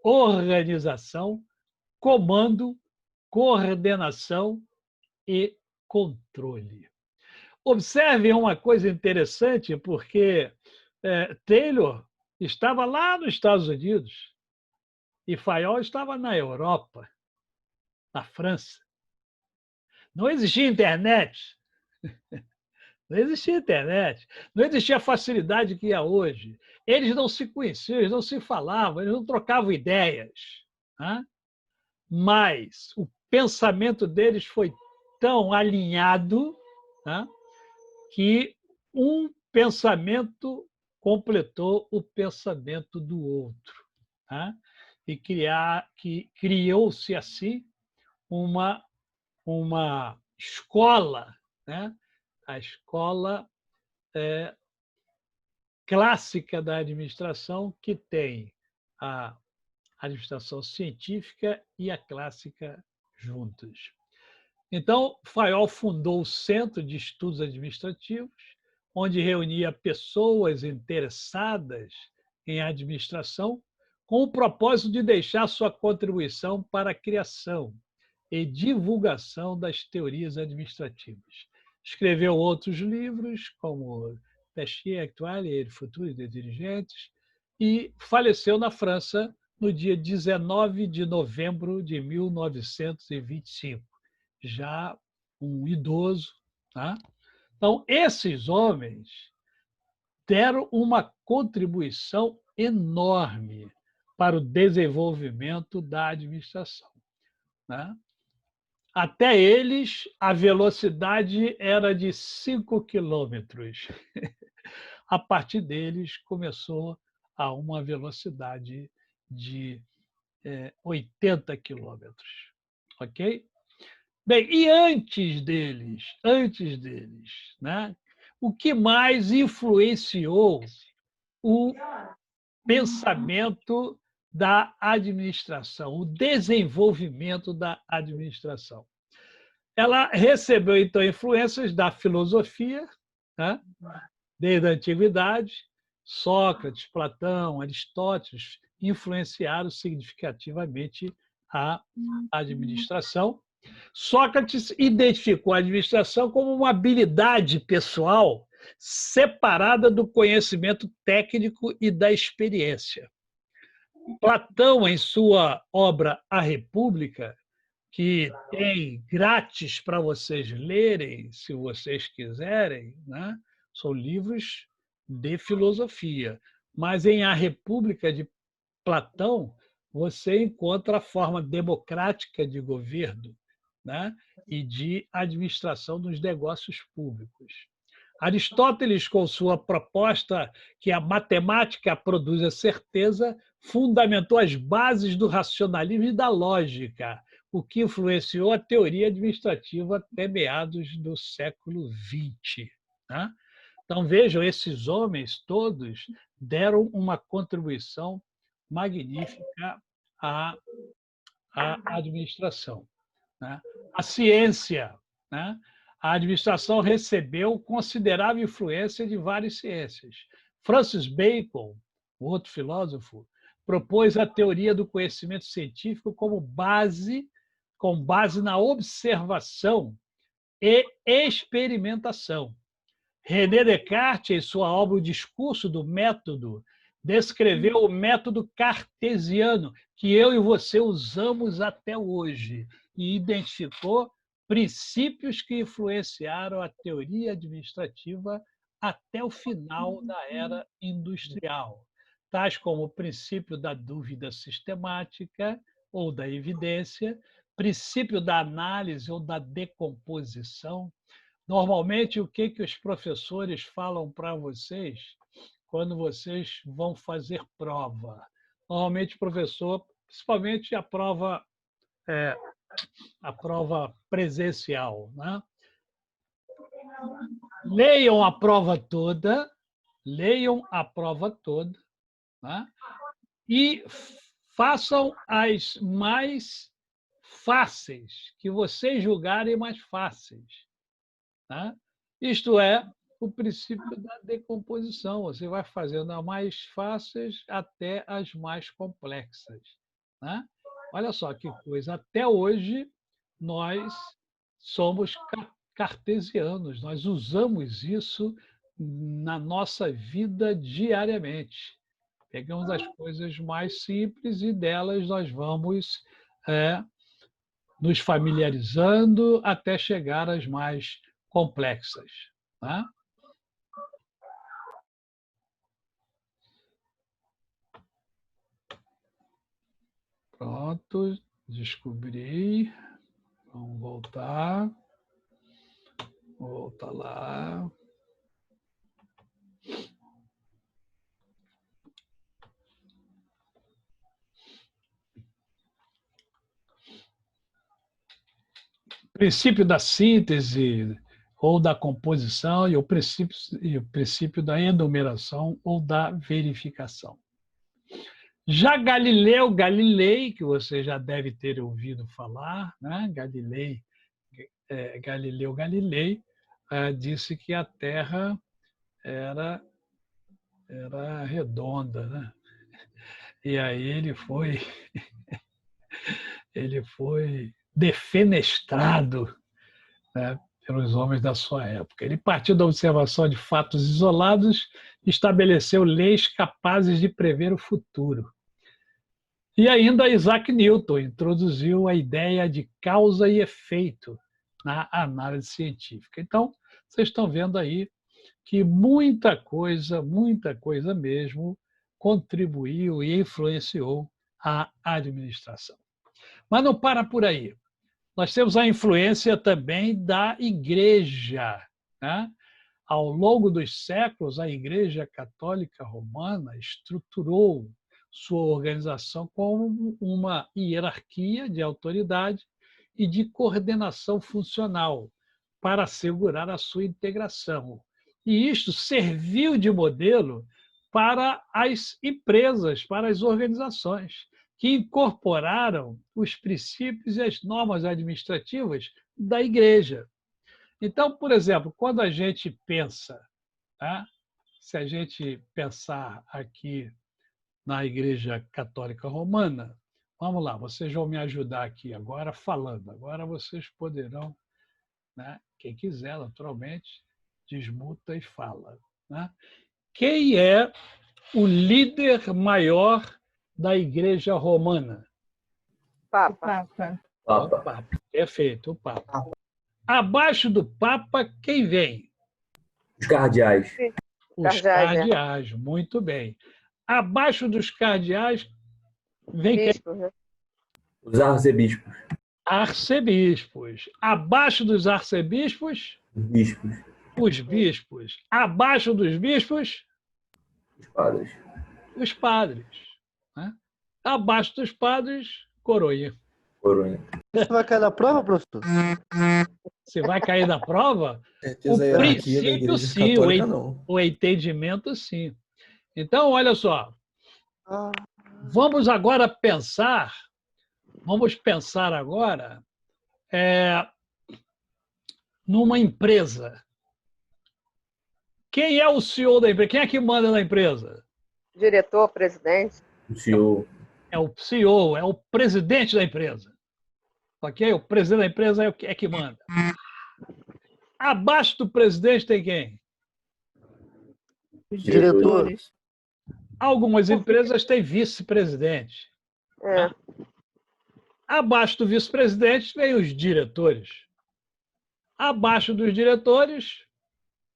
organização, comando, coordenação e controle. Observe uma coisa interessante, porque Taylor estava lá nos Estados Unidos e Fayol estava na Europa, na França. Não existia internet. Não existia internet. Não existia a facilidade que há hoje. Eles não se conheciam, eles não se falavam, eles não trocavam ideias. Né? Mas o pensamento deles foi tão alinhado, né, que um pensamento completou o pensamento do outro. Né? E criou-se assim uma escola, né? A escola clássica da administração, que tem a administração científica e a clássica juntas. Então, Fayol fundou o Centro de Estudos Administrativos, onde reunia pessoas interessadas em administração, com o propósito de deixar sua contribuição para a criação e divulgação das teorias administrativas. Escreveu outros livros, como Péché Actuel et Futur des Dirigentes, e faleceu na França no dia 19 de novembro de 1925, já um idoso. Tá? Então, esses homens deram uma contribuição enorme para o desenvolvimento da administração. Né? Até eles, a velocidade era de 5 quilômetros. A partir deles, começou a uma velocidade de 80 quilômetros. Ok? Bem, e antes deles, né? O que mais influenciou o pensamento da administração, o desenvolvimento da administração? Ela recebeu, então, influências da filosofia, né? Desde a antiguidade. Sócrates, Platão, Aristóteles influenciaram significativamente a administração. Sócrates identificou a administração como uma habilidade pessoal separada do conhecimento técnico e da experiência. Platão, em sua obra A República, que tem grátis para vocês lerem, se vocês quiserem, né? São livros de filosofia. Mas em A República de Platão, você encontra a forma democrática de governo, né? E de administração dos negócios públicos. Aristóteles, com sua proposta que a matemática produz a certeza, fundamentou as bases do racionalismo e da lógica, o que influenciou a teoria administrativa até meados do século XX. Né? Então, vejam, esses homens todos deram uma contribuição magnífica à administração. Né? A ciência, né? A administração recebeu considerável influência de várias ciências. Francis Bacon, outro filósofo, propôs a teoria do conhecimento científico com base na observação e experimentação. René Descartes, em sua obra O Discurso do Método, descreveu o método cartesiano, que eu e você usamos até hoje, e identificou princípios que influenciaram a teoria administrativa até o final da era industrial, tais como o princípio da dúvida sistemática ou da evidência, princípio da análise ou da decomposição. Normalmente, o que os professores falam para vocês quando vocês vão fazer prova? Normalmente, o professor, principalmente a prova presencial, né? Leiam a prova toda, né? E façam as mais fáceis, que vocês julgarem mais fáceis. Né? Isto é, o princípio da decomposição. Você vai fazendo as mais fáceis até as mais complexas. Né? Olha só que coisa. Até hoje, nós somos cartesianos. Nós usamos isso na nossa vida diariamente. Pegamos as coisas mais simples e delas nós vamos nos familiarizando até chegar às mais complexas. Né? Pronto, descobri. Vamos voltar. Vou voltar lá. Princípio da síntese ou da composição e o princípio da enumeração ou da verificação. Já Galilei, que você já deve ter ouvido falar, né? Galileu Galilei disse que a Terra era redonda, né? E aí ele foi defenestrado, né, pelos homens da sua época. Ele partiu da observação de fatos isolados e estabeleceu leis capazes de prever o futuro. E ainda Isaac Newton introduziu a ideia de causa e efeito na análise científica. Então, vocês estão vendo aí que muita coisa mesmo contribuiu e influenciou a administração. Mas não para por aí. Nós temos a influência também da Igreja. Né? Ao longo dos séculos, a Igreja Católica Romana estruturou sua organização como uma hierarquia de autoridade e de coordenação funcional para assegurar a sua integração. E isto serviu de modelo para as empresas, para as organizações, que incorporaram os princípios e as normas administrativas da Igreja. Então, por exemplo, quando a gente pensa, tá? Se a gente pensar aqui na Igreja Católica Romana, vamos lá, vocês vão me ajudar aqui agora falando. Agora vocês poderão, né? Quem quiser, naturalmente, desmuta e fala. Né? Quem é o líder maior da Igreja Romana? Papa. Papa. O Papa. Perfeito, o Papa. Abaixo do Papa, quem vem? Os cardeais. Os cardeais, muito bem. Abaixo dos cardeais, vem quem? Bispos, né? Os arcebispos. Arcebispos. Abaixo dos arcebispos, Bispos. os bispos. Abaixo dos bispos, Os padres. os padres. Né? Abaixo dos padres, coroinha. Coroinha. Você vai cair na prova, professor? Você vai cair na prova? Certeza, O a hierarquia da princípio, Igreja sim. Católica, não. O entendimento, sim. Então, olha só. Vamos agora pensar. Vamos pensar agora numa empresa. Quem é o CEO da empresa? Quem é que manda na empresa? Diretor, presidente. O CEO. É o CEO, é o presidente da empresa. Ok? O presidente da empresa é que manda. Abaixo do presidente tem quem? Os diretores. Algumas empresas têm vice-presidente. Abaixo do vice-presidente vem os diretores. Abaixo dos diretores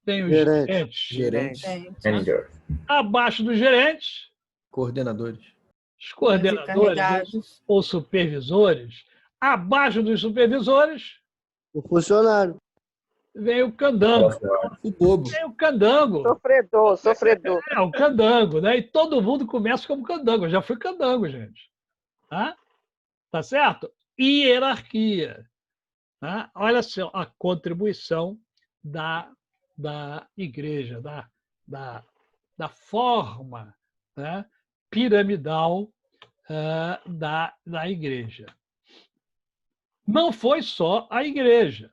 tem os gerentes. Manager. Abaixo dos gerentes, Coordenadores. os coordenadores ou supervisores. Abaixo dos supervisores, O funcionário. vem o candango. O bobo. Vem o candango. Sofredor. É, o candango, né? E todo mundo começa como candango. Eu já fui candango, gente. Tá certo? Hierarquia. Tá? Olha só a contribuição da igreja, da forma, né, piramidal da igreja. Não foi só a igreja.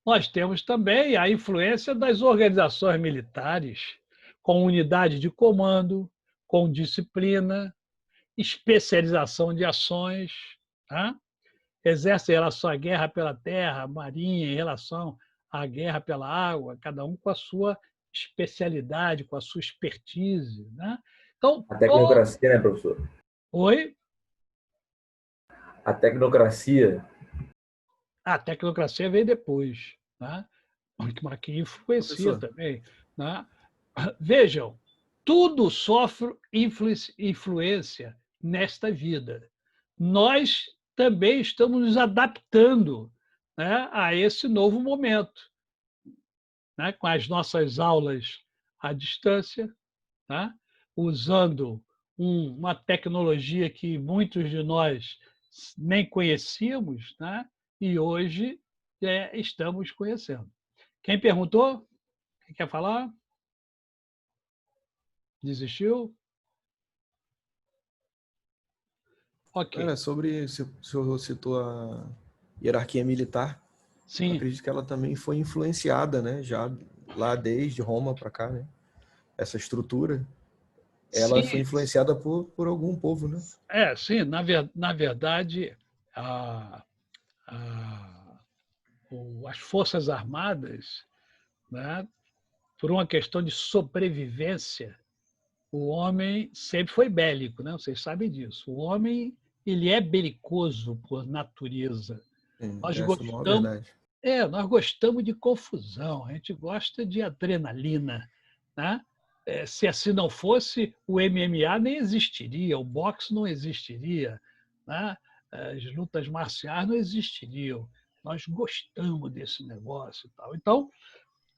Nós temos também a influência das organizações militares, com unidade de comando, com disciplina, especialização de ações. Tá? Exército em relação à guerra pela terra, marinha em relação à guerra pela água, cada um com a sua especialidade, com a sua expertise. Né? Então, A tecnocracia, né, professor? Oi? A tecnocracia. A tecnocracia veio depois, né? Mas que influencia também. Né? Vejam, tudo sofre influência nesta vida. Nós também estamos nos adaptando, né, a esse novo momento, né, com as nossas aulas à distância, né, usando uma tecnologia que muitos de nós nem conhecíamos, né, e hoje estamos conhecendo. Quem perguntou? Quem quer falar? Desistiu? Ok. Cara, sobre, o senhor citou a hierarquia militar. Sim. Eu acredito que ela também foi influenciada, né? Já lá desde Roma para cá, né? Essa estrutura, ela foi influenciada por algum povo, né? Sim. Na verdade, as Forças Armadas, né, por uma questão de sobrevivência, o homem sempre foi bélico, né? Vocês sabem disso. O homem, ele é belicoso por natureza. Nós gostamos de confusão, a gente gosta de adrenalina. Né? Se assim não fosse, o MMA nem existiria, o boxe não existiria, né? As lutas marciais não existiriam. Nós gostamos desse negócio e tal. Então,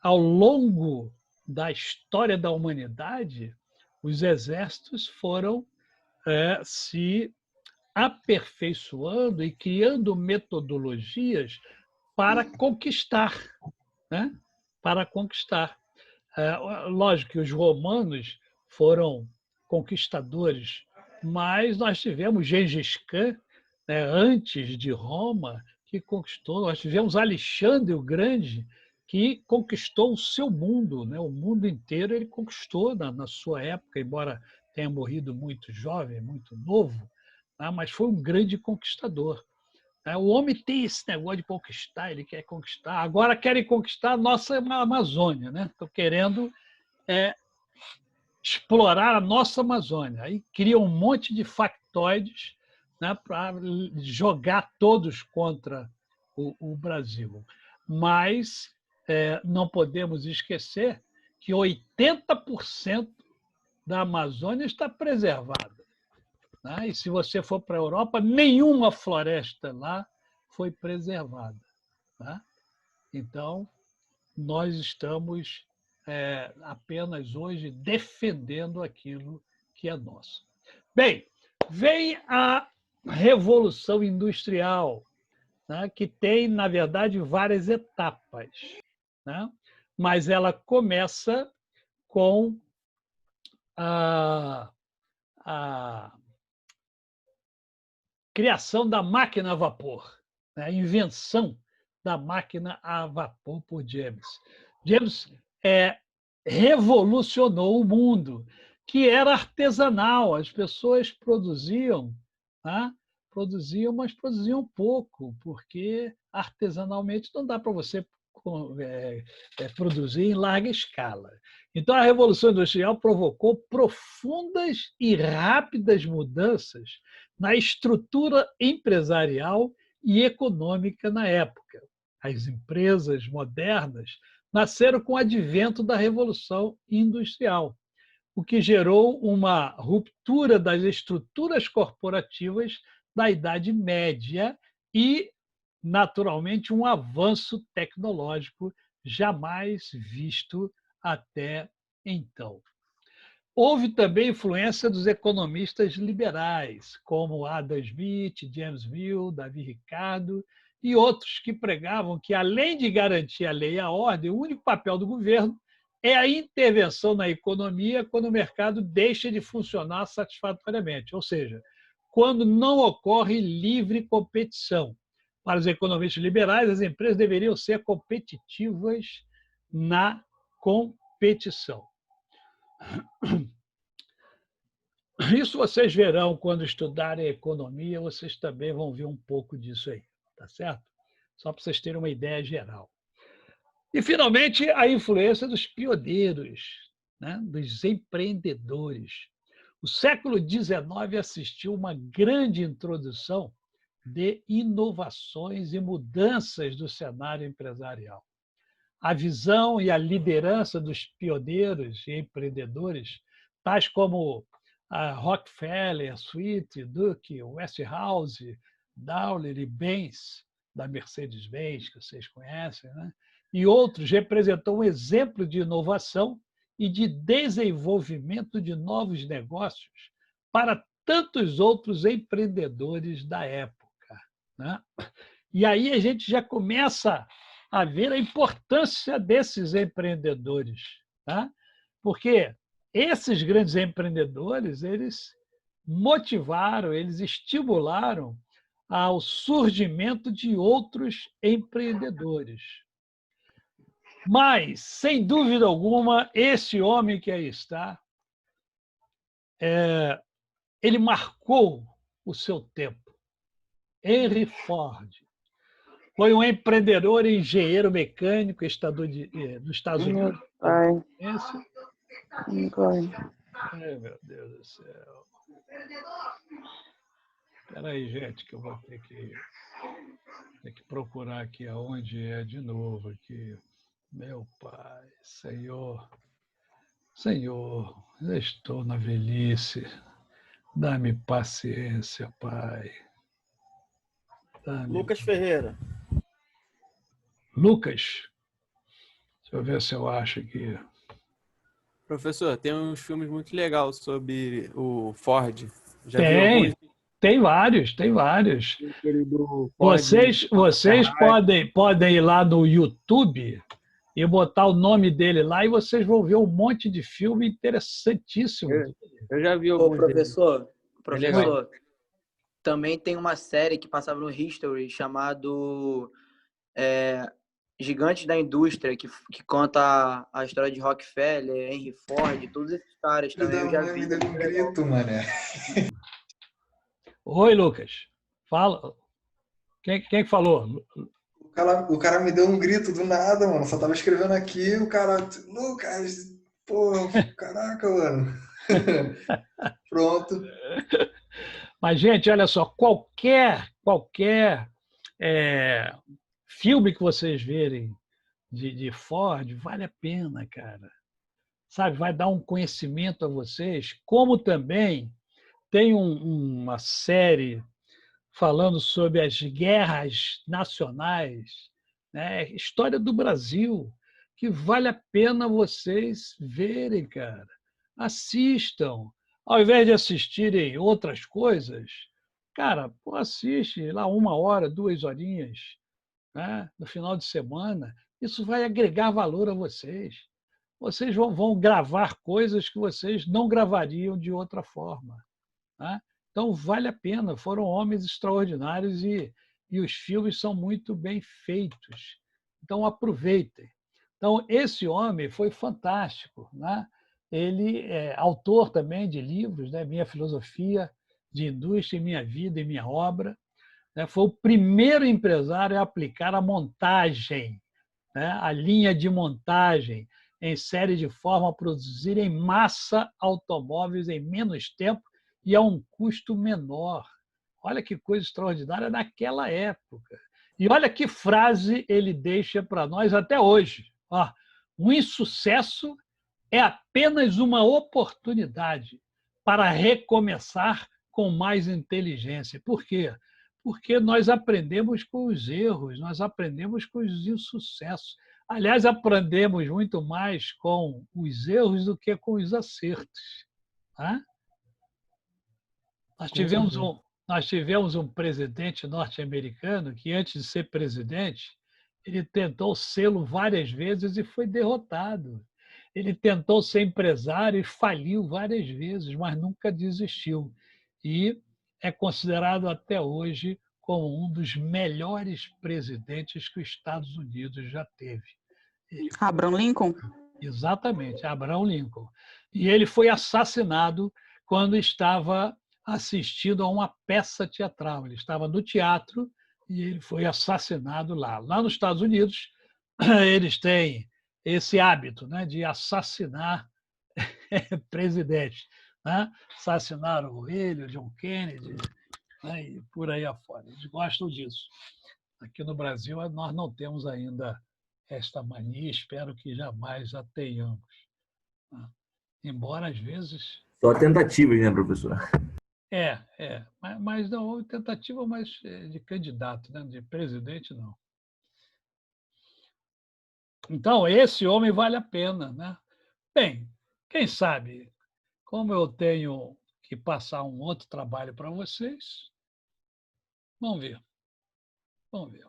ao longo da história da humanidade, os exércitos foram se aperfeiçoando e criando metodologias para conquistar, né? Para conquistar. Lógico que os romanos foram conquistadores, mas nós tivemos Gengis Khan, né, antes de Roma, que conquistou. Nós tivemos Alexandre o Grande, que conquistou o seu mundo, né? O mundo inteiro ele conquistou na sua época, embora tenha morrido muito jovem, muito novo, né? Mas foi um grande conquistador. O homem tem esse negócio de conquistar, ele quer conquistar. Agora querem conquistar a nossa Amazônia, né? Estão querendo explorar a nossa Amazônia. Aí criam um monte de factoides né, para jogar todos contra o Brasil. Mas não podemos esquecer que 80% da Amazônia está preservada, né? E se você for para a Europa, nenhuma floresta lá foi preservada, né? Então, nós estamos apenas hoje defendendo aquilo que é nosso. Bem, vem a Revolução Industrial, né, que tem, na verdade, várias etapas, né? Mas ela começa com a criação da máquina a vapor, né? A invenção da máquina a vapor por James. James revolucionou o mundo, que era artesanal. As pessoas produziam, né? Produziam, mas produziam pouco, porque artesanalmente não dá para você produzir em larga escala. Então, a Revolução Industrial provocou profundas e rápidas mudanças na estrutura empresarial e econômica na época. As empresas modernas nasceram com o advento da Revolução Industrial, o que gerou uma ruptura das estruturas corporativas da Idade Média e, naturalmente, um avanço tecnológico jamais visto até então. Houve também influência dos economistas liberais, como Adam Smith, James Mill, Davi Ricardo e outros que pregavam que, além de garantir a lei e a ordem, o único papel do governo é a intervenção na economia quando o mercado deixa de funcionar satisfatoriamente, ou seja, quando não ocorre livre competição. Para os economistas liberais, as empresas deveriam ser competitivas na competição. Isso vocês verão quando estudarem economia, vocês também vão ver um pouco disso aí, tá certo? Só para vocês terem uma ideia geral. E, finalmente, a influência dos pioneiros, né? Dos empreendedores. O século XIX assistiu uma grande introdução de inovações e mudanças do cenário empresarial. A visão e a liderança dos pioneiros e empreendedores, tais como a Rockefeller, Sweet, Duke, Westinghouse, Dowler e Benz, da Mercedes-Benz, que vocês conhecem, né? E outros, representou um exemplo de inovação e de desenvolvimento de novos negócios para tantos outros empreendedores da época, né? E aí a gente já começa a ver a importância desses empreendedores, tá? Porque esses grandes empreendedores, eles motivaram, eles estimularam ao surgimento de outros empreendedores. Mas, sem dúvida alguma, esse homem que aí está, ele marcou o seu tempo. Henry Ford foi um empreendedor e engenheiro mecânico dos Estados Unidos. Ai, meu Deus do céu. Espera aí, gente, que eu vou ter que procurar aqui aonde é de novo. Aqui. Meu Pai, Senhor, eu estou na velhice. Dá-me paciência, Pai. Lucas Ferreira. Lucas? Deixa eu ver se eu acho aqui. Professor, tem uns filmes muito legais sobre o Ford. Já tem, viu alguns? Tem vários. Vocês podem ir lá no YouTube e botar o nome dele lá e vocês vão ver um monte de filme interessantíssimo. Eu já vi alguns. Professor, também tem uma série que passava no History chamado Gigantes da Indústria, que conta a história de Rockefeller, Henry Ford, todos esses caras também. Eu já vi. Me deu um grito, mané. Oi, Lucas. Fala. Quem falou? O cara me deu um grito do nada, mano. Só tava escrevendo aqui, o cara... Lucas, pô, caraca, mano. Pronto. Mas, gente, olha só, qualquer filme que vocês verem de Ford, vale a pena, cara. Sabe, vai dar um conhecimento a vocês, como também tem uma série falando sobre as guerras nacionais, né? História do Brasil, que vale a pena vocês verem, cara. Assistam. Ao invés de assistirem outras coisas, cara, pô, assiste lá 1 hora, 2 horinhas, né? No final de semana. Isso vai agregar valor a vocês. Vocês vão gravar coisas que vocês não gravariam de outra forma, né? Então, vale a pena. Foram homens extraordinários e os filmes são muito bem feitos. Então, aproveitem. Então, esse homem foi fantástico, né? Ele é autor também de livros, né? Minha Filosofia de Indústria, Minha Vida e Minha Obra. Né? Foi o primeiro empresário a aplicar a montagem, né? A linha de montagem em série de forma a produzir em massa automóveis em menos tempo e a um custo menor. Olha que coisa extraordinária naquela época. E olha que frase ele deixa para nós até hoje. Ó, o insucesso é apenas uma oportunidade para recomeçar com mais inteligência. Por quê? Porque nós aprendemos com os erros, nós aprendemos com os insucessos. Aliás, aprendemos muito mais com os erros do que com os acertos. Tá? Nós tivemos um presidente norte-americano que, antes de ser presidente, ele tentou sê-lo várias vezes e foi derrotado. Ele tentou ser empresário e faliu várias vezes, mas nunca desistiu. E é considerado até hoje como um dos melhores presidentes que os Estados Unidos já teve. Abraham Lincoln? Exatamente, Abraham Lincoln. E ele foi assassinado quando estava assistindo a uma peça teatral. Ele estava no teatro e ele foi assassinado lá. Lá nos Estados Unidos, eles têm esse hábito, né, de assassinar presidentes. Né? Assassinaram ele, o John Kennedy, né, e por aí afora. Eles gostam disso. Aqui no Brasil, nós não temos ainda esta mania, espero que jamais a tenhamos. Né? Embora, às vezes... Só tentativas, né, professor? Mas não, tentativa mais de candidato, né? De presidente, não. Então, esse homem vale a pena, né? Bem, quem sabe, como eu tenho que passar um outro trabalho para vocês, vamos ver. Vamos ver.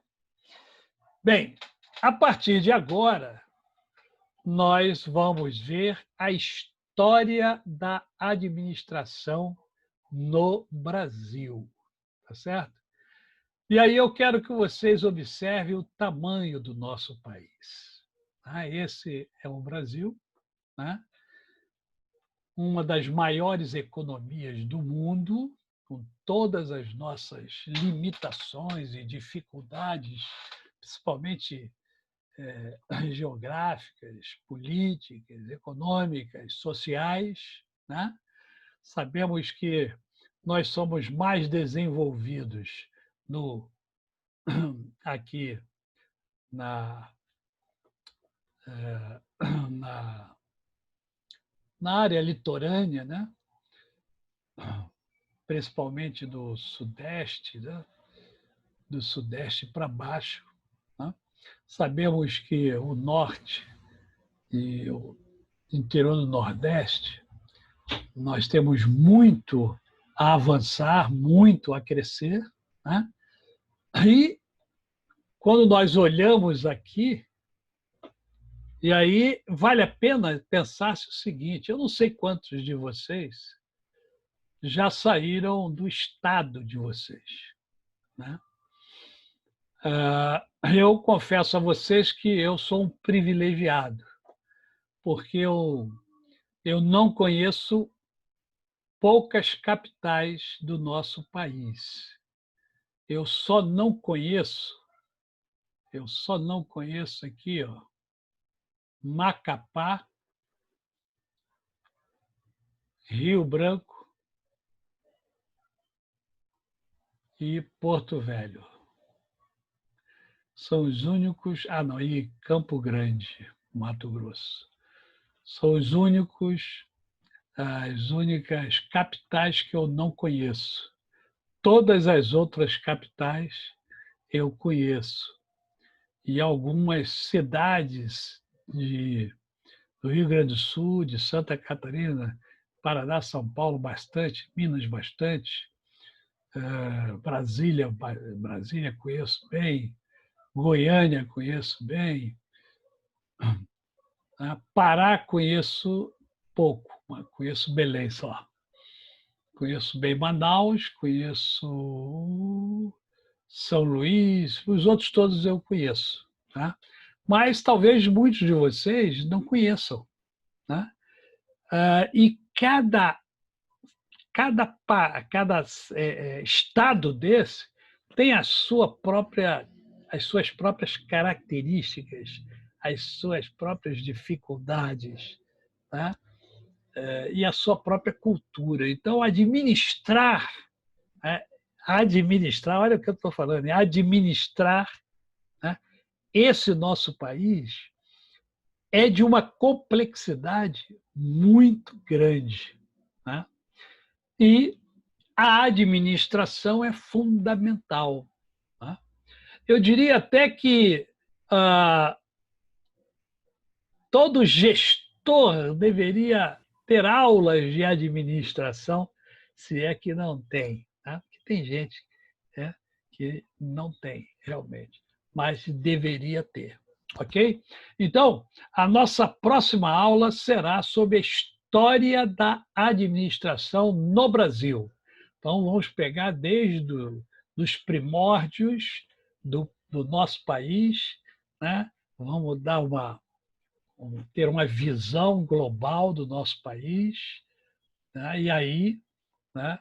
Bem, a partir de agora, nós vamos ver a história da administração no Brasil, tá certo? E aí eu quero que vocês observem o tamanho do nosso país. Tá? Esse é o Brasil, né? Uma das maiores economias do mundo, com todas as nossas limitações e dificuldades, principalmente geográficas, políticas, econômicas, sociais, né? Sabemos que nós somos mais desenvolvidos aqui na área litorânea, né? Principalmente do Sudeste, né? Do Sudeste para baixo. Né? Sabemos que o Norte e o interior do Nordeste, nós temos muito a avançar, muito a crescer. Né? E quando nós olhamos aqui, e aí vale a pena pensar o seguinte, eu não sei quantos de vocês já saíram do estado de vocês. Né? Eu confesso a vocês que eu sou um privilegiado, porque eu não conheço poucas capitais do nosso país. Eu só não conheço aqui, ó, Macapá, Rio Branco, e Porto Velho. São os únicos... Ah, não, e Campo Grande, Mato Grosso. São os únicos, as únicas capitais que eu não conheço. Todas as outras capitais eu conheço. E algumas cidades do Rio Grande do Sul, de Santa Catarina, Paraná, São Paulo, bastante, Minas, bastante, Brasília conheço bem, Goiânia conheço bem, Pará conheço pouco, mas conheço Belém só. Conheço bem Manaus, conheço São Luís, os outros todos eu conheço. Tá? Mas talvez muitos de vocês não conheçam. Tá? E cada estado desse tem as suas próprias características, as suas próprias dificuldades, tá? E a sua própria cultura. Então, administrar, olha o que eu estou falando, administrar, né, esse nosso país é de uma complexidade muito grande. Né? E a administração é fundamental. Né? Eu diria até que todo gestor deveria ter aulas de administração, se é que não tem. Tá? Porque tem gente, né, que não tem, realmente, mas deveria ter. Ok? Então, a nossa próxima aula será sobre a história da administração no Brasil. Então, vamos pegar desde os primórdios do nosso país, né? Vamos ter uma visão global do nosso país, né? E aí, né,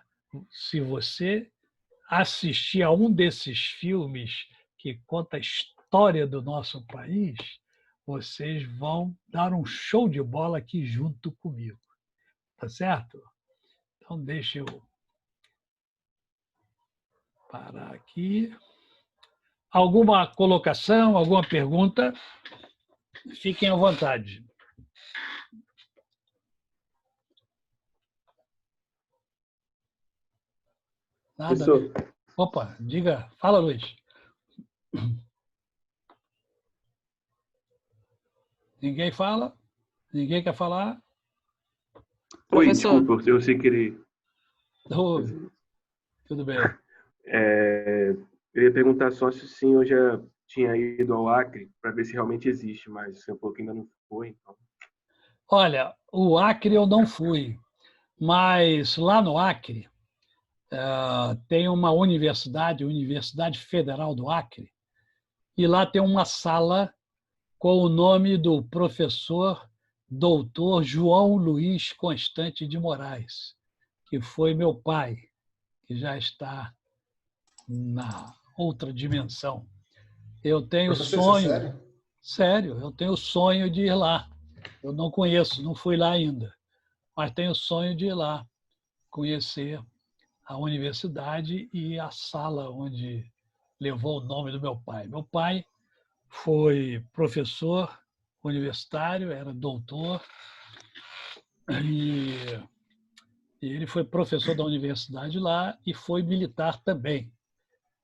se você assistir a um desses filmes que conta a história do nosso país, vocês vão dar um show de bola aqui junto comigo. Tá certo? Então, deixa eu parar aqui. Alguma colocação, alguma pergunta? Fiquem à vontade. Nada. Professor. Opa, diga. Fala, Luiz. Ninguém fala? Ninguém quer falar? Oi, Professor. desculpa, eu sem querer. Tudo bem. Eu ia perguntar só se o senhor já tinha ido ao Acre, para ver se realmente existe, mas o senhor falou que ainda não foi. Então. Olha, o Acre eu não fui, mas lá no Acre tem uma universidade, Universidade Federal do Acre, e lá tem uma sala com o nome do professor doutor João Luiz Constante de Moraes, que foi meu pai, que já está na outra dimensão. Eu tenho sonho... Sério, eu tenho sonho de ir lá. Eu não conheço, não fui lá ainda, mas tenho sonho de ir lá, conhecer a universidade e a sala onde levou o nome do meu pai. Meu pai foi professor universitário, era doutor, e ele foi professor da universidade lá e foi militar também.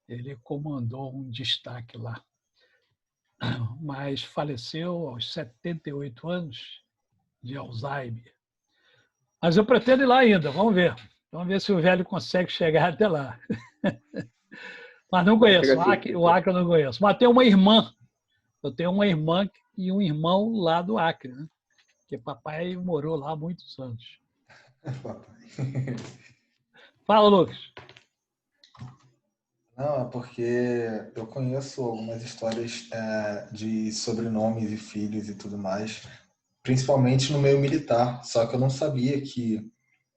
Ele comandou um destaque lá. Mas faleceu aos 78 anos de Alzheimer. Mas eu pretendo ir lá ainda, vamos ver. Vamos ver se o velho consegue chegar até lá. Mas não conheço, o Acre eu não conheço. Mas tem uma irmã. Eu tenho uma irmã e um irmão lá do Acre, né? Porque papai morou lá há muitos anos. Fala, Lucas. Não, é porque eu conheço algumas histórias de sobrenomes e filhos e tudo mais, principalmente no meio militar. Só que eu não sabia que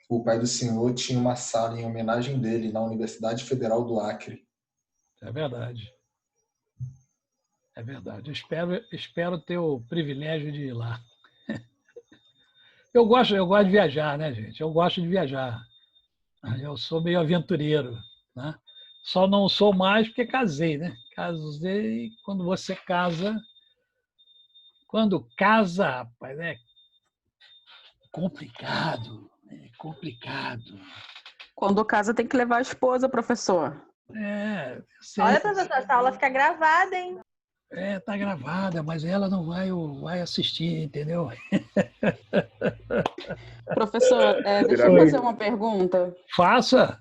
o pai do senhor tinha uma sala em homenagem dele na Universidade Federal do Acre. É verdade. É verdade. Espero ter o privilégio de ir lá. Eu gosto de viajar, né, gente? Eu gosto de viajar. Eu sou meio aventureiro, né? Só não sou mais porque casei, né? Casei, quando você casa... Quando casa, rapaz, é complicado. É complicado. Quando casa tem que levar a esposa, professor. Olha, professor, essa aula fica gravada, hein? Tá gravada, mas ela não vai assistir, entendeu? Professor, deixa eu fazer uma pergunta. Faça.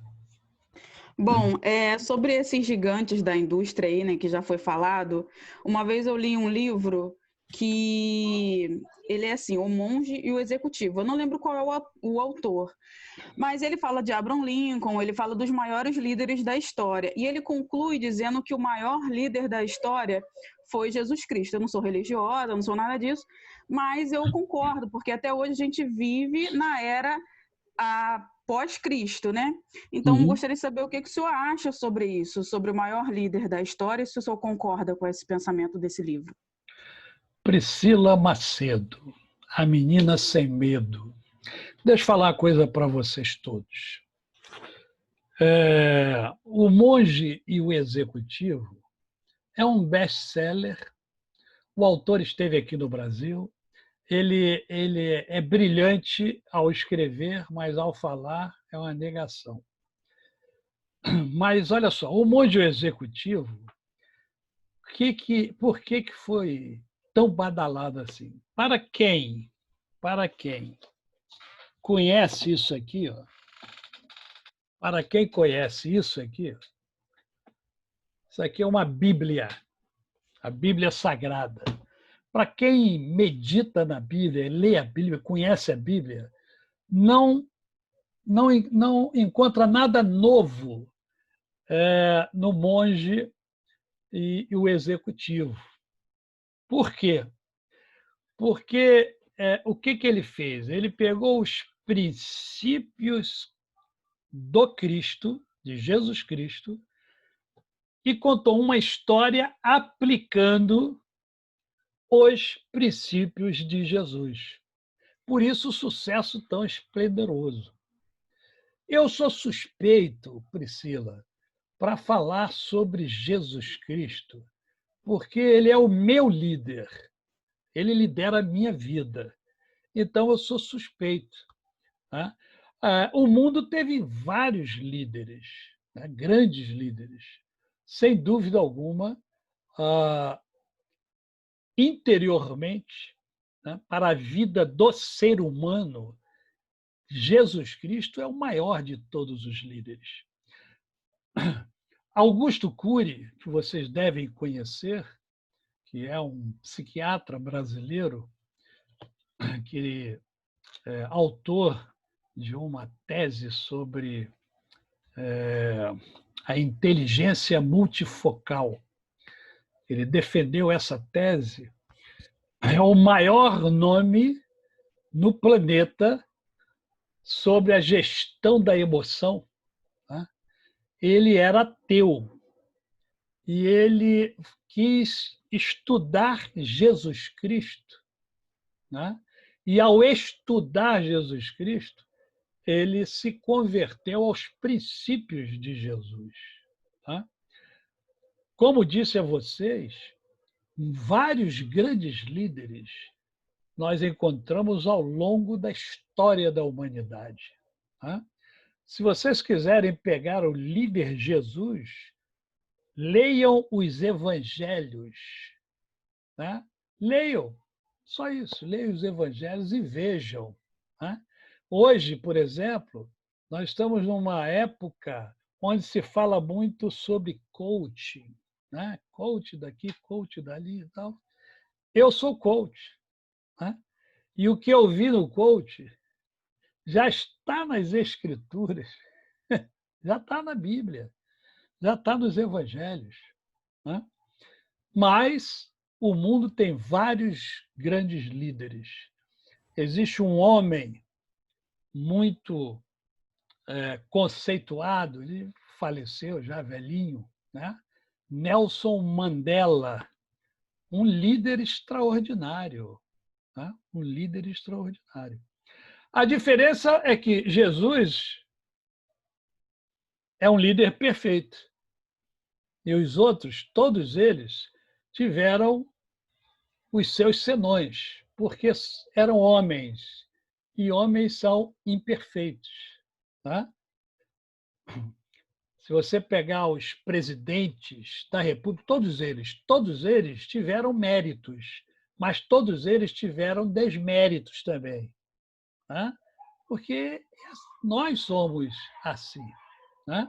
Bom, sobre esses gigantes da indústria aí, né, que já foi falado, uma vez eu li um livro que ele é assim, O Monge e o Executivo. Eu não lembro qual é o autor, mas ele fala de Abraham Lincoln, ele fala dos maiores líderes da história, e ele conclui dizendo que o maior líder da história foi Jesus Cristo. Eu não sou religiosa, não sou nada disso, mas eu concordo, porque até hoje a gente vive na era pós-Cristo, né? Então, gostaria de saber o que o senhor acha sobre isso, sobre o maior líder da história, e se o senhor concorda com esse pensamento desse livro. Priscila Macedo, a menina sem medo. Deixa eu falar uma coisa para vocês todos. O Monge e o Executivo é um best-seller. O autor esteve aqui no Brasil. Ele é brilhante ao escrever, mas ao falar é uma negação. Mas, olha só, o Monge e o Executivo, por que foi tão badalado assim? Para quem conhece isso aqui, ó, para quem conhece isso aqui é uma Bíblia, a Bíblia Sagrada. Para quem medita na Bíblia, lê a Bíblia, conhece a Bíblia, não encontra nada novo no Monge e o Executivo. Por quê? Porque o que ele fez? Ele pegou os princípios do Cristo, de Jesus Cristo, e contou uma história aplicando os princípios de Jesus. Por isso o sucesso tão esplendoroso. Eu sou suspeito, Priscila, para falar sobre Jesus Cristo, porque ele é o meu líder. Ele lidera a minha vida. Então, eu sou suspeito. Tá? O mundo teve vários líderes, né? Grandes líderes. Sem dúvida alguma, interiormente, né? Para a vida do ser humano, Jesus Cristo é o maior de todos os líderes. Augusto Cury, que vocês devem conhecer, que é um psiquiatra brasileiro, que é autor de uma tese sobre a inteligência multifocal. Ele defendeu essa tese. É o maior nome no planeta sobre a gestão da emoção. Tá? Ele era ateu e ele quis estudar Jesus Cristo. Né? E, ao estudar Jesus Cristo, ele se converteu aos princípios de Jesus. Tá? Como disse a vocês, vários grandes líderes nós encontramos ao longo da história da humanidade. Tá? Se vocês quiserem pegar o líder Jesus, leiam os evangelhos. Tá? Leiam, só isso, leiam os evangelhos e vejam. Tá? Hoje, por exemplo, nós estamos numa época onde se fala muito sobre coaching, né? Coach daqui, coach dali e tal. Eu sou coach. Né? E o que eu vi no coach já está nas Escrituras, já está na Bíblia, já está nos Evangelhos. Né? Mas o mundo tem vários grandes líderes. Existe um homem muito conceituado, ele faleceu já velhinho, né? Nelson Mandela, um líder extraordinário. Né? Um líder extraordinário. A diferença é que Jesus é um líder perfeito. E os outros, todos eles, tiveram os seus senões, porque eram homens, e homens são imperfeitos. Tá? Se você pegar os presidentes da República, todos eles tiveram méritos, mas todos eles tiveram desméritos também. Tá? Porque nós somos assim. Né?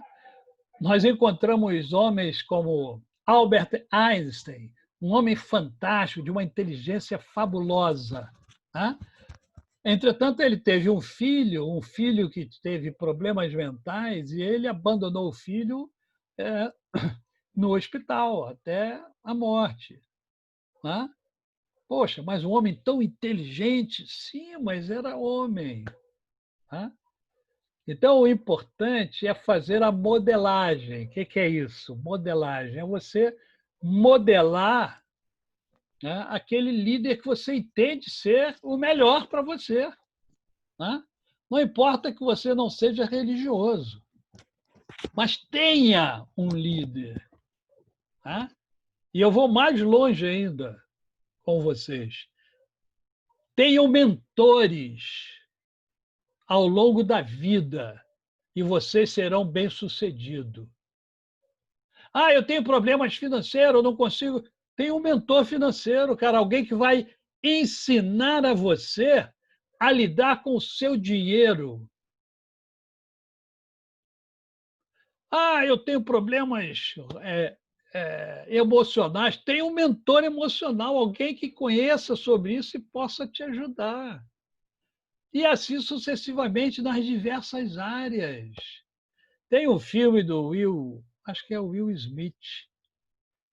Nós encontramos homens como Albert Einstein, um homem fantástico, de uma inteligência fabulosa. Tá? Entretanto, ele teve um filho que teve problemas mentais, e ele abandonou o filho no hospital até a morte. Tá? Poxa, mas um homem tão inteligente? Sim, mas era homem. Tá? Então, o importante é fazer a modelagem. O que é isso? Modelagem é você modelar, né, aquele líder que você entende ser o melhor para você. Né? Não importa que você não seja religioso, mas tenha um líder. Né? E eu vou mais longe ainda com vocês. Tenham mentores ao longo da vida e vocês serão bem-sucedidos. Ah, eu tenho problemas financeiros, eu não consigo. Tem um mentor financeiro, cara, alguém que vai ensinar a você a lidar com o seu dinheiro. Ah, eu tenho problemas emocionais. Tem um mentor emocional, alguém que conheça sobre isso e possa te ajudar. E assim sucessivamente nas diversas áreas. Tem um filme do Will, acho que é o Will Smith,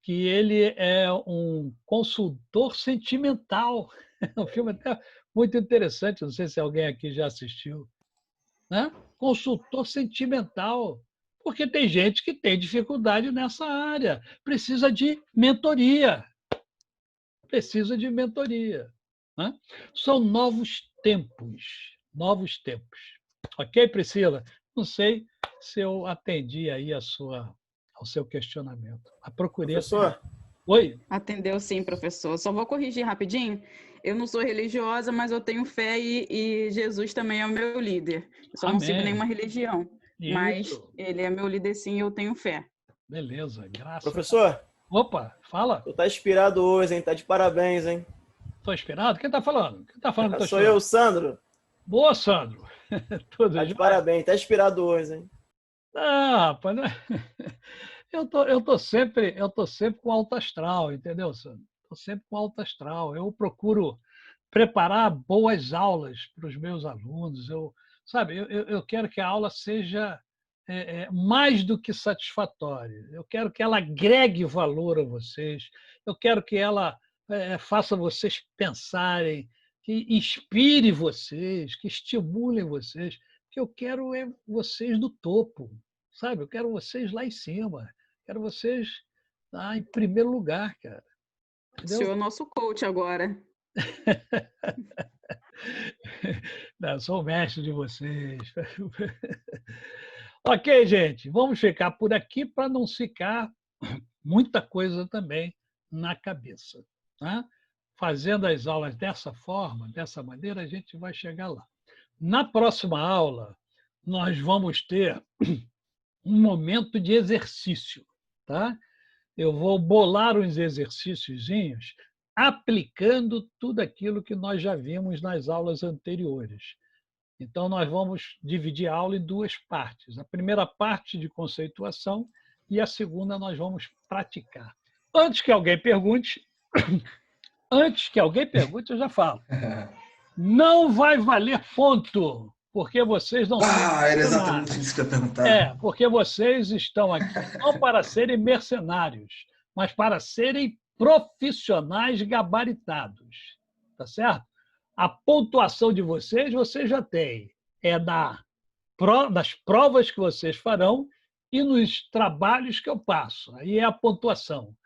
que ele é um consultor sentimental. É um filme até muito interessante, não sei se alguém aqui já assistiu. Né? Consultor sentimental. Porque tem gente que tem dificuldade nessa área, precisa de mentoria. Precisa de mentoria. Né? São novos tempos. Novos tempos. Ok, Priscila? Não sei se eu atendi aí ao seu questionamento. Procurei. Professor? Oi? Atendeu sim, professor. Só vou corrigir rapidinho. Eu não sou religiosa, mas eu tenho fé e Jesus também é o meu líder. Eu só não sigo nenhuma religião. Isso. Mas ele é meu líder sim e eu tenho fé. Beleza, graças. Professor? Opa, fala. Tu tá inspirado hoje, hein? Tá de parabéns, hein? Tô inspirado? Quem tá falando? Quem tá falando que Sou eu, Sandro. Boa, Sandro. Tudo tá de parabéns, tá inspirado hoje, hein? Ah, rapaz, eu tô sempre com alto astral, entendeu, Sandro? Tô sempre com alto astral. Eu procuro preparar boas aulas para os meus alunos. Eu quero que a aula seja mais do que satisfatória. Eu quero que ela agregue valor a vocês. Eu quero que ela faça vocês pensarem, que inspire vocês, que estimule vocês. Que eu quero vocês no topo, sabe? Eu quero vocês lá em cima. Quero vocês lá em primeiro lugar, cara. Entendeu? O senhor é o nosso coach agora. Não, eu sou o mestre de vocês. Ok, gente, vamos ficar por aqui para não ficar muita coisa também na cabeça. Tá? Fazendo as aulas dessa forma, dessa maneira, a gente vai chegar lá. Na próxima aula, nós vamos ter um momento de exercício. Tá? Eu vou bolar uns exercíciozinhos aplicando tudo aquilo que nós já vimos nas aulas anteriores. Então, nós vamos dividir a aula em duas partes. A primeira parte de conceituação e a segunda nós vamos praticar. Antes que alguém pergunte, eu já falo. Não vai valer ponto, porque vocês não são... era exatamente isso que eu ia perguntar. Porque vocês estão aqui não para serem mercenários, mas para serem profissionais gabaritados. Tá certo? A pontuação de vocês já tem. É das provas que vocês farão e nos trabalhos que eu passo. Aí é a pontuação.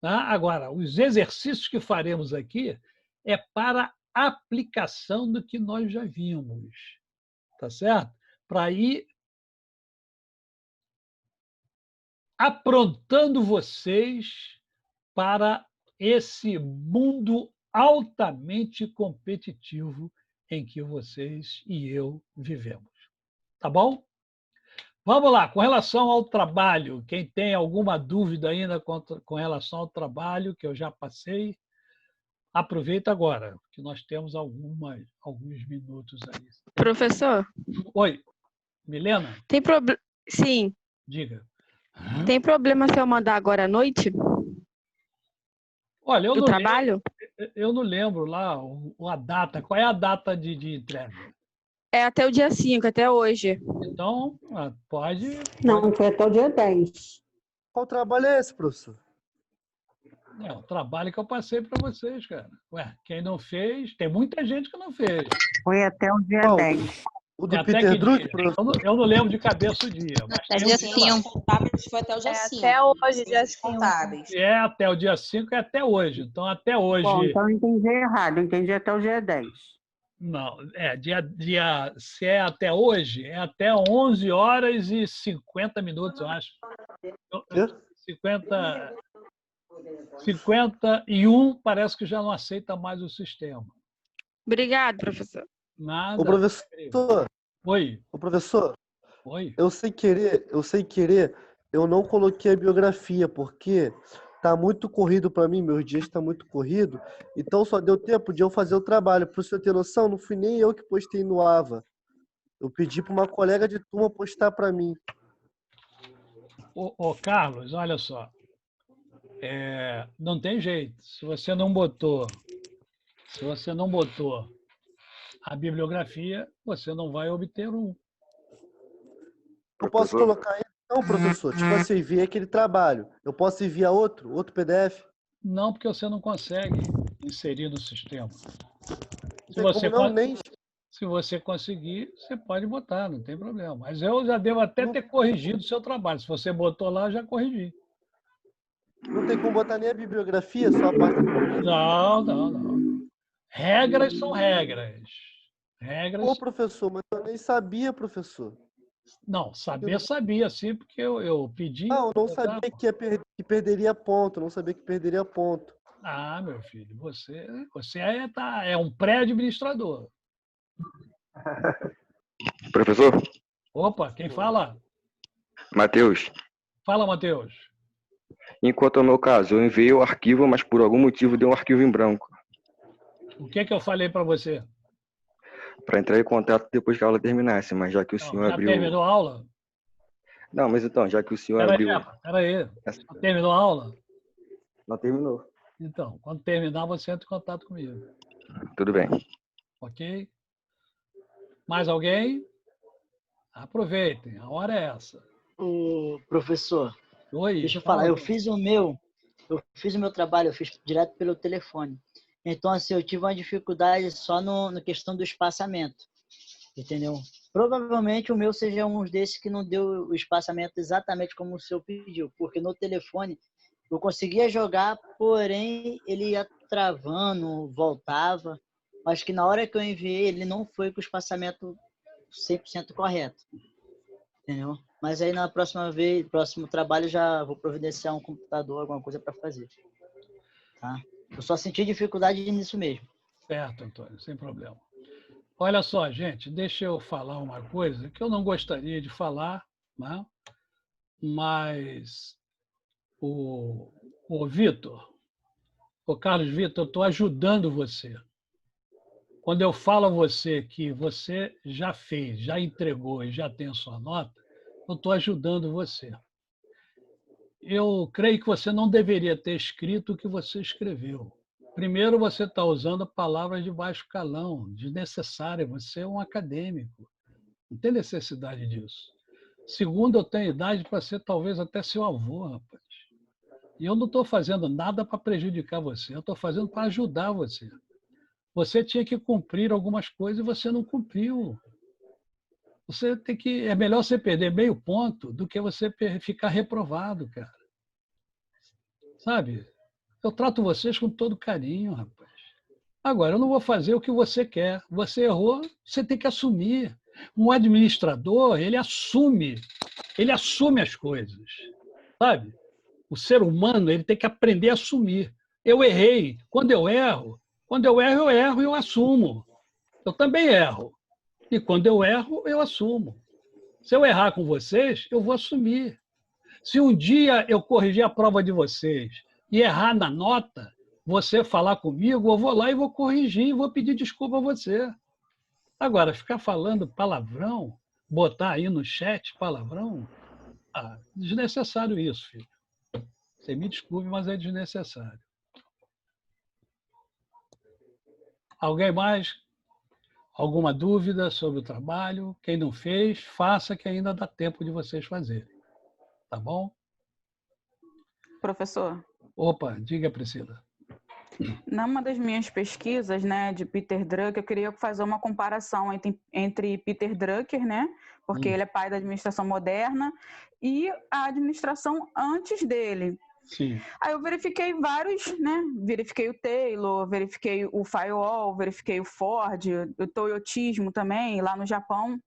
Tá? Agora, os exercícios que faremos aqui é para aplicação do que nós já vimos. Tá certo? Para ir aprontando vocês para esse mundo altamente competitivo em que vocês e eu vivemos. Tá bom? Vamos lá, com relação ao trabalho, quem tem alguma dúvida ainda com relação ao trabalho, que eu já passei, aproveita agora, que nós temos alguns minutos aí. Professor? Oi, Milena? Sim. Diga. Tem problema se eu mandar agora à noite? Olha, do trabalho? Eu não lembro lá a data. Qual é a data de entrega? É até o dia 5, até hoje. Então, pode... Não, foi até o dia 10. Qual trabalho é esse, professor? É o trabalho que eu passei para vocês, cara. Ué, quem não fez, tem muita gente que não fez. Foi até o dia 10. O do Peter Druck, eu não lembro de cabeça o dia. Mas Até dia 5. Foi até o dia 5. Até hoje, dia 5. É até o dia 5 e até hoje. Então, até hoje... Bom, então eu entendi errado. Eu entendi até o dia 10. Não, se é até hoje, é até 11 horas e 50 minutos, eu acho. 51 parece que já não aceita mais o sistema. Obrigado, professor. Nada. Ô, professor. Oi. Ô, professor. Oi. Eu sem querer, eu não coloquei a biografia, porque tá muito corrido para mim, meus dias estão muito corrido, então só deu tempo de eu fazer o trabalho. Para o senhor ter noção, não fui nem eu que postei no AVA. Eu pedi para uma colega de turma postar para mim. Ô, Carlos, olha só. Não tem jeito. Se você não botou a bibliografia, você não vai obter um. Eu posso colocar aí, não, professor? Tipo assim, enviar aquele trabalho. Eu posso enviar outro PDF? Não, porque você não consegue inserir no sistema. Se você conseguir, você pode botar, não tem problema. Mas eu já devo até ter corrigido o seu trabalho. Se você botou lá, eu já corrigi. Não tem como botar nem a bibliografia, só a parte... Não. Regras são regras. Ô, professor, mas eu nem sabia, professor. Não, sabia sim, porque eu pedi... Não, eu não sabia que perderia ponto, não sabia que perderia ponto. Ah, meu filho, você é um pré-administrador. Professor? Opa, quem fala? Matheus. Fala, Matheus. Enquanto é o meu caso, eu enviei o arquivo, mas por algum motivo deu um arquivo em branco. O que eu falei para você? Para entrar em contato depois que a aula terminasse, mas já que o senhor abriu... Já terminou a aula? Não, mas então, já que o senhor abriu... Peraí. Terminou a aula? Não terminou. Então, quando terminar, você entra em contato comigo. Tudo bem. Ok? Mais alguém? Aproveitem, a hora é essa. Ô, professor, Oi, deixa eu falar, eu fiz o meu trabalho, eu fiz direto pelo telefone. Então, assim, eu tive uma dificuldade só no questão do espaçamento, entendeu? Provavelmente o meu seja um desses que não deu o espaçamento exatamente como o seu pediu, porque no telefone eu conseguia jogar, porém ele ia travando, voltava. Acho que na hora que eu enviei, ele não foi com o espaçamento 100% correto, entendeu? Mas aí na próximo trabalho já vou providenciar um computador, alguma coisa para fazer, tá? Eu só senti dificuldade nisso mesmo. Certo, Antônio, sem problema. Olha só, gente, deixa eu falar uma coisa que eu não gostaria de falar, né? Mas o Vitor, o Carlos Vitor, eu estou ajudando você. Quando eu falo a você que você já fez, já entregou e já tem a sua nota, eu estou ajudando você. Eu creio que você não deveria ter escrito o que você escreveu. Primeiro, você está usando palavras de baixo calão, desnecessária. Você é um acadêmico. Não tem necessidade disso. Segundo, eu tenho idade para ser talvez até seu avô, rapaz. E eu não estou fazendo nada para prejudicar você. Eu estou fazendo para ajudar você. Você tinha que cumprir algumas coisas e você não cumpriu. É melhor você perder meio ponto do que você ficar reprovado, cara. Sabe? Eu trato vocês com todo carinho, rapaz. Agora, eu não vou fazer o que você quer. Você errou, você tem que assumir. Um administrador, ele assume as coisas. sabe? O ser humano ele tem que aprender a assumir. Eu errei. Quando eu erro, eu erro e eu assumo. Eu também erro. E quando eu erro, eu assumo. Se eu errar com vocês, eu vou assumir. Se um dia eu corrigir a prova de vocês e errar na nota, você falar comigo, eu vou lá e vou corrigir e vou pedir desculpa a você. Agora, ficar falando palavrão, botar aí no chat palavrão, desnecessário isso, filho. Você me desculpe, mas é desnecessário. Alguém mais? Alguma dúvida sobre o trabalho? Quem não fez, faça, que ainda dá tempo de vocês fazerem. Tá bom? Professor. Opa, diga, Priscila. Numa das minhas pesquisas, né, de Peter Drucker, eu queria fazer uma comparação entre Peter Drucker, né, porque ele é pai da administração moderna, e a administração antes dele. Sim. Aí eu verifiquei vários, né, verifiquei o Taylor, verifiquei o Firewall, verifiquei o Ford, o Toyotismo também, lá no Japão.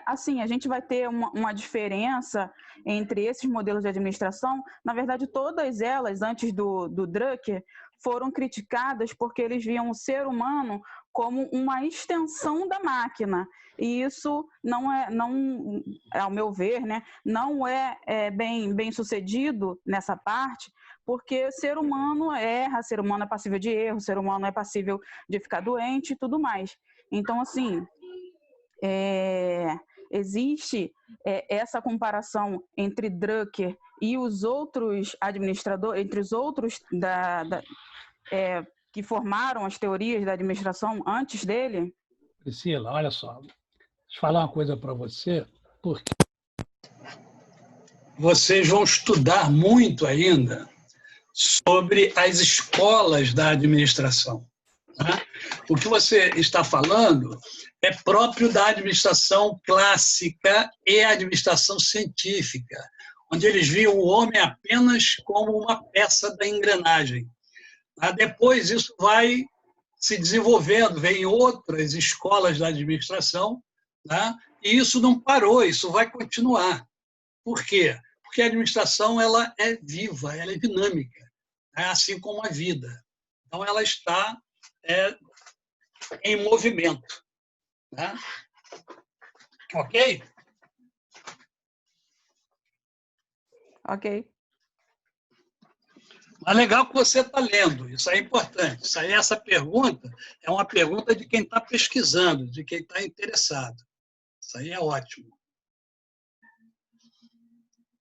Assim, a gente vai ter uma diferença entre esses modelos de administração. Na verdade, todas elas, antes do Drucker, foram criticadas porque eles viam o ser humano como uma extensão da máquina. E isso não, ao meu ver, né, não é bem sucedido nessa parte, porque ser humano erra, ser humano é passível de erro, ser humano é passível de ficar doente e tudo mais. Então, assim, existe essa comparação entre Drucker e os outros administradores, entre os outros que formaram as teorias da administração antes dele? Priscila, olha só, deixa eu falar uma coisa para você, porque vocês vão estudar muito ainda sobre as escolas da administração. Tá? O que você está falando é próprio da administração clássica e administração científica, onde eles viam o homem apenas como uma peça da engrenagem. Depois isso vai se desenvolvendo, vem outras escolas da administração, tá? E isso não parou, isso vai continuar. Por quê? Porque a administração ela é viva, ela é dinâmica, assim como a vida. Então ela está em movimento. Né? Ok? Ok. Mas legal que você está lendo, isso é importante. Essa pergunta é uma pergunta de quem está pesquisando, de quem está interessado. Isso aí é ótimo.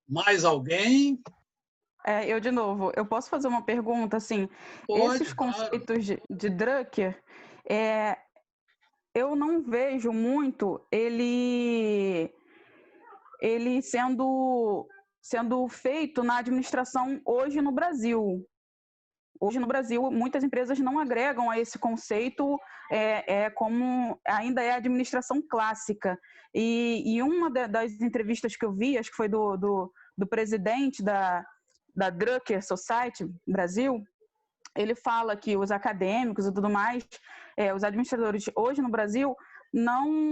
Mais alguém? Eu, de novo, eu posso fazer uma pergunta, assim, Pode, esses conceitos de Drucker, eu não vejo muito ele sendo feito na administração hoje no Brasil. Hoje no Brasil, muitas empresas não agregam a esse conceito como ainda é a administração clássica. E uma das entrevistas que eu vi, acho que foi do presidente da Drucker Society Brasil, ele fala que os acadêmicos e tudo mais, os administradores hoje no Brasil não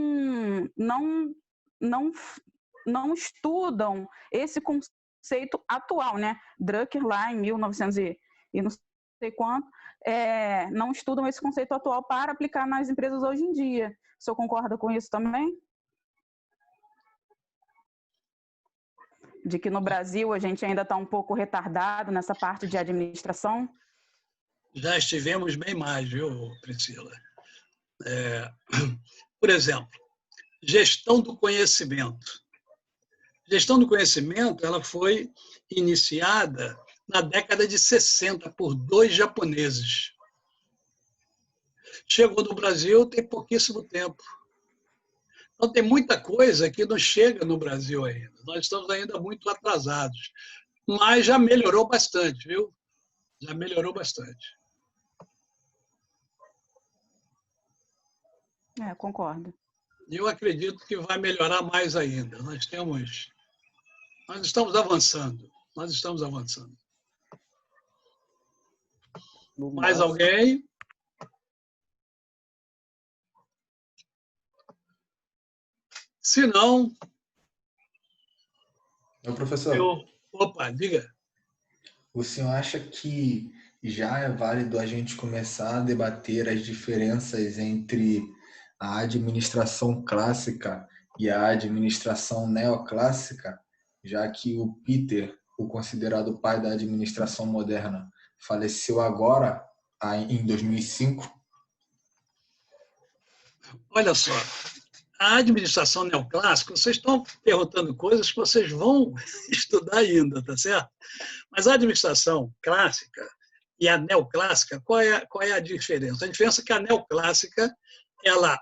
estudam esse conceito atual, né? Drucker lá em 1900 e não sei quanto, não estudam esse conceito atual para aplicar nas empresas hoje em dia. O senhor concorda com isso também? De que no Brasil a gente ainda está um pouco retardado nessa parte de administração? Já estivemos bem mais, viu, Priscila? Por exemplo, gestão do conhecimento. Gestão do conhecimento ela foi iniciada na década de 60 por 2 japoneses. Chegou no Brasil tem pouquíssimo tempo. Então, tem muita coisa que não chega no Brasil ainda. Nós estamos ainda muito atrasados. Mas já melhorou bastante, viu? Já melhorou bastante. Concordo. Eu acredito que vai melhorar mais ainda. Nós estamos avançando. Nós estamos avançando. Mais alguém? Se não... Meu professor, Opa, diga. o senhor acha que já é válido a gente começar a debater as diferenças entre a administração clássica e a administração neoclássica, já que o Peter, o considerado pai da administração moderna, faleceu agora, em 2005? Olha só, a administração neoclássica, vocês estão perguntando coisas que vocês vão estudar ainda, tá certo? Mas a administração clássica e a neoclássica, qual é a diferença? A diferença é que a neoclássica, ela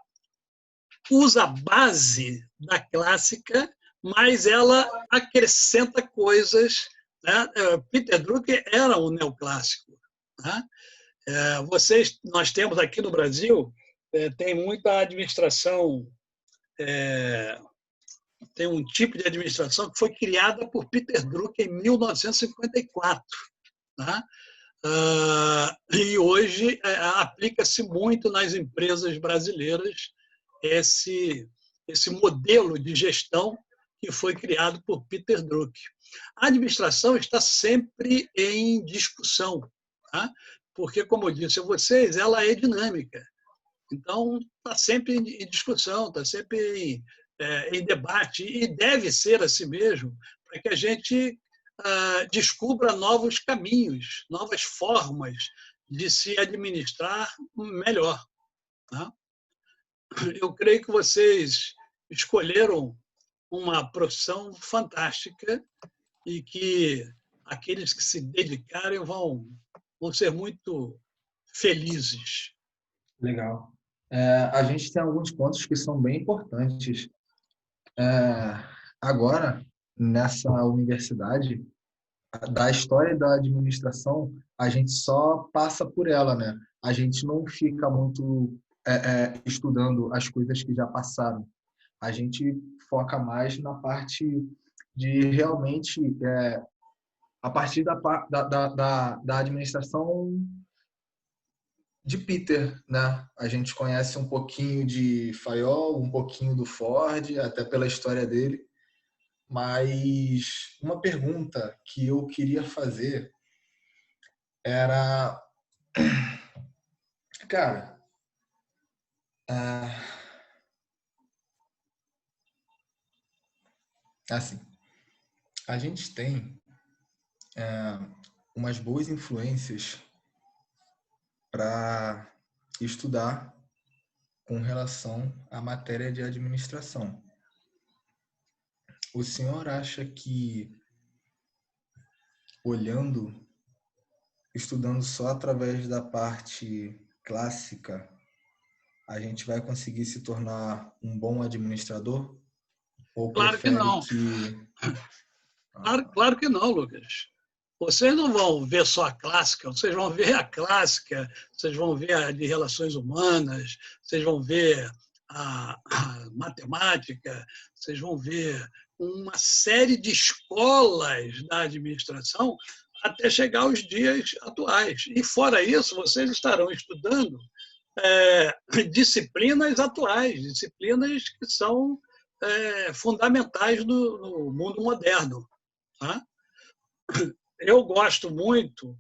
usa a base da clássica, mas ela acrescenta coisas, né? Peter Drucker era um neoclássico, né? Nós temos aqui no Brasil, tem muita administração, tem um tipo de administração que foi criada por Peter Drucker em 1954, né? E hoje aplica-se muito nas empresas brasileiras esse modelo de gestão que foi criado por Peter Drucker. A administração está sempre em discussão, tá? Porque, como eu disse a vocês, ela é dinâmica. Então, está sempre em discussão, está sempre em debate, e deve ser assim mesmo, para que a gente descubra novos caminhos, novas formas de se administrar melhor, tá? Eu creio que vocês escolheram uma profissão fantástica e que aqueles que se dedicarem vão ser muito felizes. Legal. A gente tem alguns pontos que são bem importantes. Agora, nessa universidade, da história da administração, a gente só passa por ela, né? A gente não fica muito estudando as coisas que já passaram. A gente foca mais na parte de realmente, a partir da administração de Peter, né? A gente conhece um pouquinho de Fayol, um pouquinho do Ford, até pela história dele. Mas uma pergunta que eu queria fazer era, cara, assim, a gente tem umas boas influências para estudar com relação à matéria de administração. O senhor acha que, estudando só através da parte clássica, a gente vai conseguir se tornar um bom administrador? Ou claro que não. Claro que não, Lucas. Vocês não vão ver só a clássica, vocês vão ver a clássica, vocês vão ver a de relações humanas, vocês vão ver a matemática, vocês vão ver uma série de escolas da administração até chegar aos dias atuais. E, fora isso, vocês estarão estudando disciplinas atuais, disciplinas que são fundamentais no mundo moderno, tá? Eu gosto muito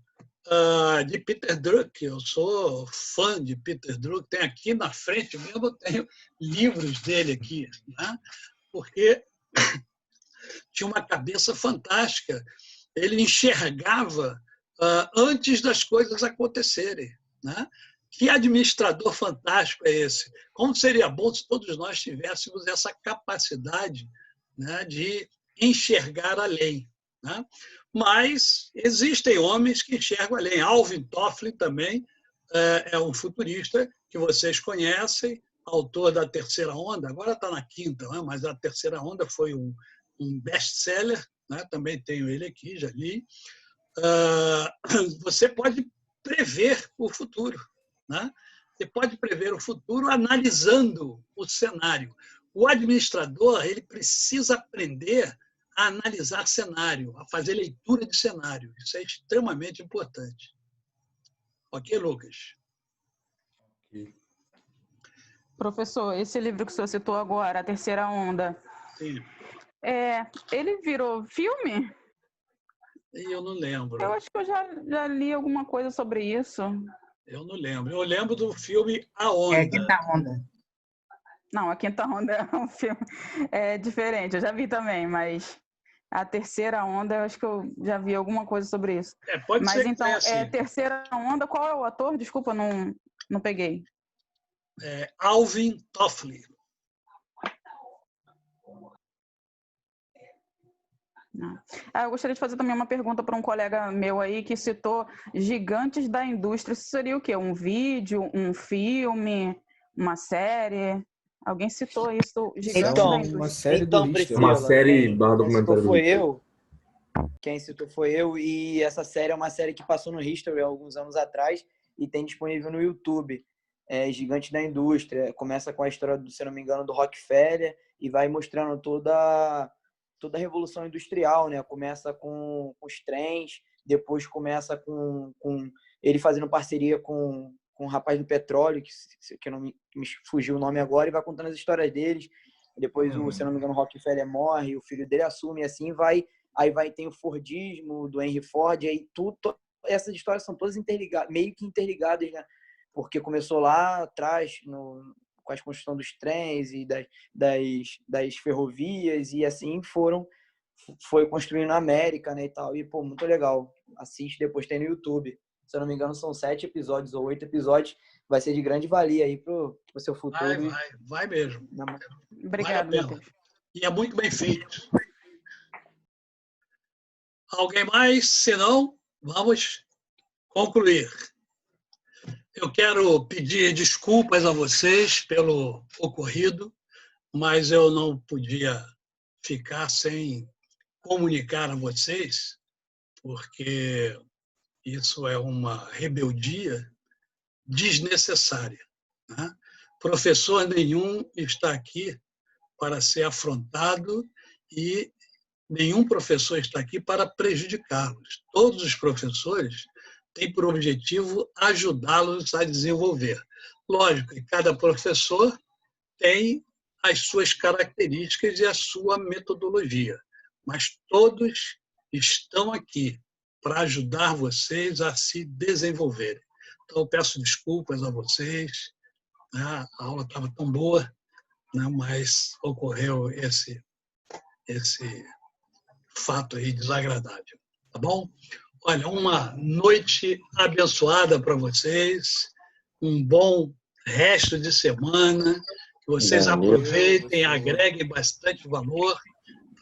de Peter Drucker, eu sou fã de Peter Drucker, tem aqui na frente mesmo, eu tenho livros dele aqui, né? Porque tinha uma cabeça fantástica, ele enxergava antes das coisas acontecerem, né? Que administrador fantástico é esse? Como seria bom se todos nós tivéssemos essa capacidade, né, de enxergar além, né? Mas existem homens que enxergam além. Alvin Toffler também é um futurista que vocês conhecem, autor da Terceira Onda, agora está na quinta, né? Mas a Terceira Onda foi um best-seller, né? Também tenho ele aqui, já li. Você pode prever o futuro, né? Você pode prever o futuro analisando o cenário. O administrador ele precisa aprender a analisar cenário, a fazer leitura de cenário. Isso é extremamente importante. Ok, Lucas? Professor, esse livro que o senhor citou agora, A Terceira Onda, sim, ele virou filme? Eu não lembro. Eu acho que eu já li alguma coisa sobre isso. Eu não lembro. Eu lembro do filme A Onda. É Quinta Onda. Não, a Quinta Onda é um filme diferente. Eu já vi também, mas a Terceira Onda, eu acho que eu já vi alguma coisa sobre isso. Pode mas ser então, que tenha sido. Terceira Onda, qual é o ator? Desculpa, não peguei. Alvin Toffler. Eu gostaria de fazer também uma pergunta para um colega meu aí que citou gigantes da indústria. Isso seria o quê? Um vídeo, um filme, uma série? Alguém citou isso? Gigantes da indústria. Uma série do Priscila, uma série barra documentário. Quem citou foi eu, e essa série é uma série que passou no History há alguns anos atrás e tem disponível no YouTube. Gigante da Indústria. Começa com a história, se não me engano, do Rockefeller e vai mostrando toda a Revolução Industrial, né? Começa com os trens, depois começa com ele fazendo parceria com um rapaz do petróleo, que não me fugiu o nome agora, e vai contando as histórias deles. Depois, se não me engano, o Rockefeller morre, o filho dele assume, e assim vai. Aí tem o Fordismo, do Henry Ford, e aí essas histórias são todas interligadas, meio que interligadas, né? Porque começou lá atrás, com a construção dos trens e das ferrovias, e assim foi construindo a América, né, e tal. E, pô, muito legal. Assiste, depois tem no YouTube. Se eu não me engano, são 7 episódios ou 8 episódios. Vai ser de grande valia aí pro seu futuro. Vai mesmo. Obrigado, vale a pena. E é muito bem feito. Alguém mais? Se não, vamos concluir. Eu quero pedir desculpas a vocês pelo ocorrido, mas eu não podia ficar sem comunicar a vocês, porque isso é uma rebeldia desnecessária, né? Professor nenhum está aqui para ser afrontado e nenhum professor está aqui para prejudicá-los. Todos os professores têm por objetivo ajudá-los a desenvolver. Lógico que cada professor tem as suas características e a sua metodologia, mas todos estão aqui para ajudar vocês a se desenvolverem. Então, eu peço desculpas a vocês, né? A aula estava tão boa, né? Mas ocorreu esse fato aí desagradável, tá bom? Olha, uma noite abençoada para vocês, um bom resto de semana, que vocês aproveitem, agreguem bastante valor,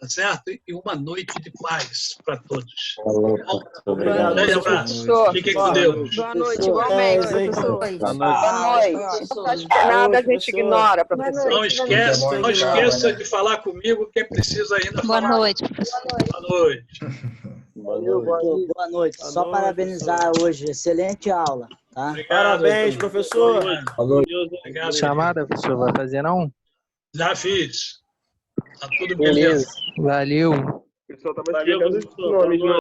tá certo? E uma noite de paz para todos. Um grande abraço. Fiquem com Deus. Boa noite, igualmente, professor. Boa noite. Nada a gente ignora, professor. Não esqueça de falar comigo, quem precisa ainda falar. Boa noite, professor. Boa noite. Boa noite. Só parabenizar hoje. Excelente aula. Tá? Obrigado, parabéns, professor. Obrigado. Chamada, professor, vai fazer não? Já fiz. Tá tudo beleza. Valeu. O pessoal estava explicando os nomes, né?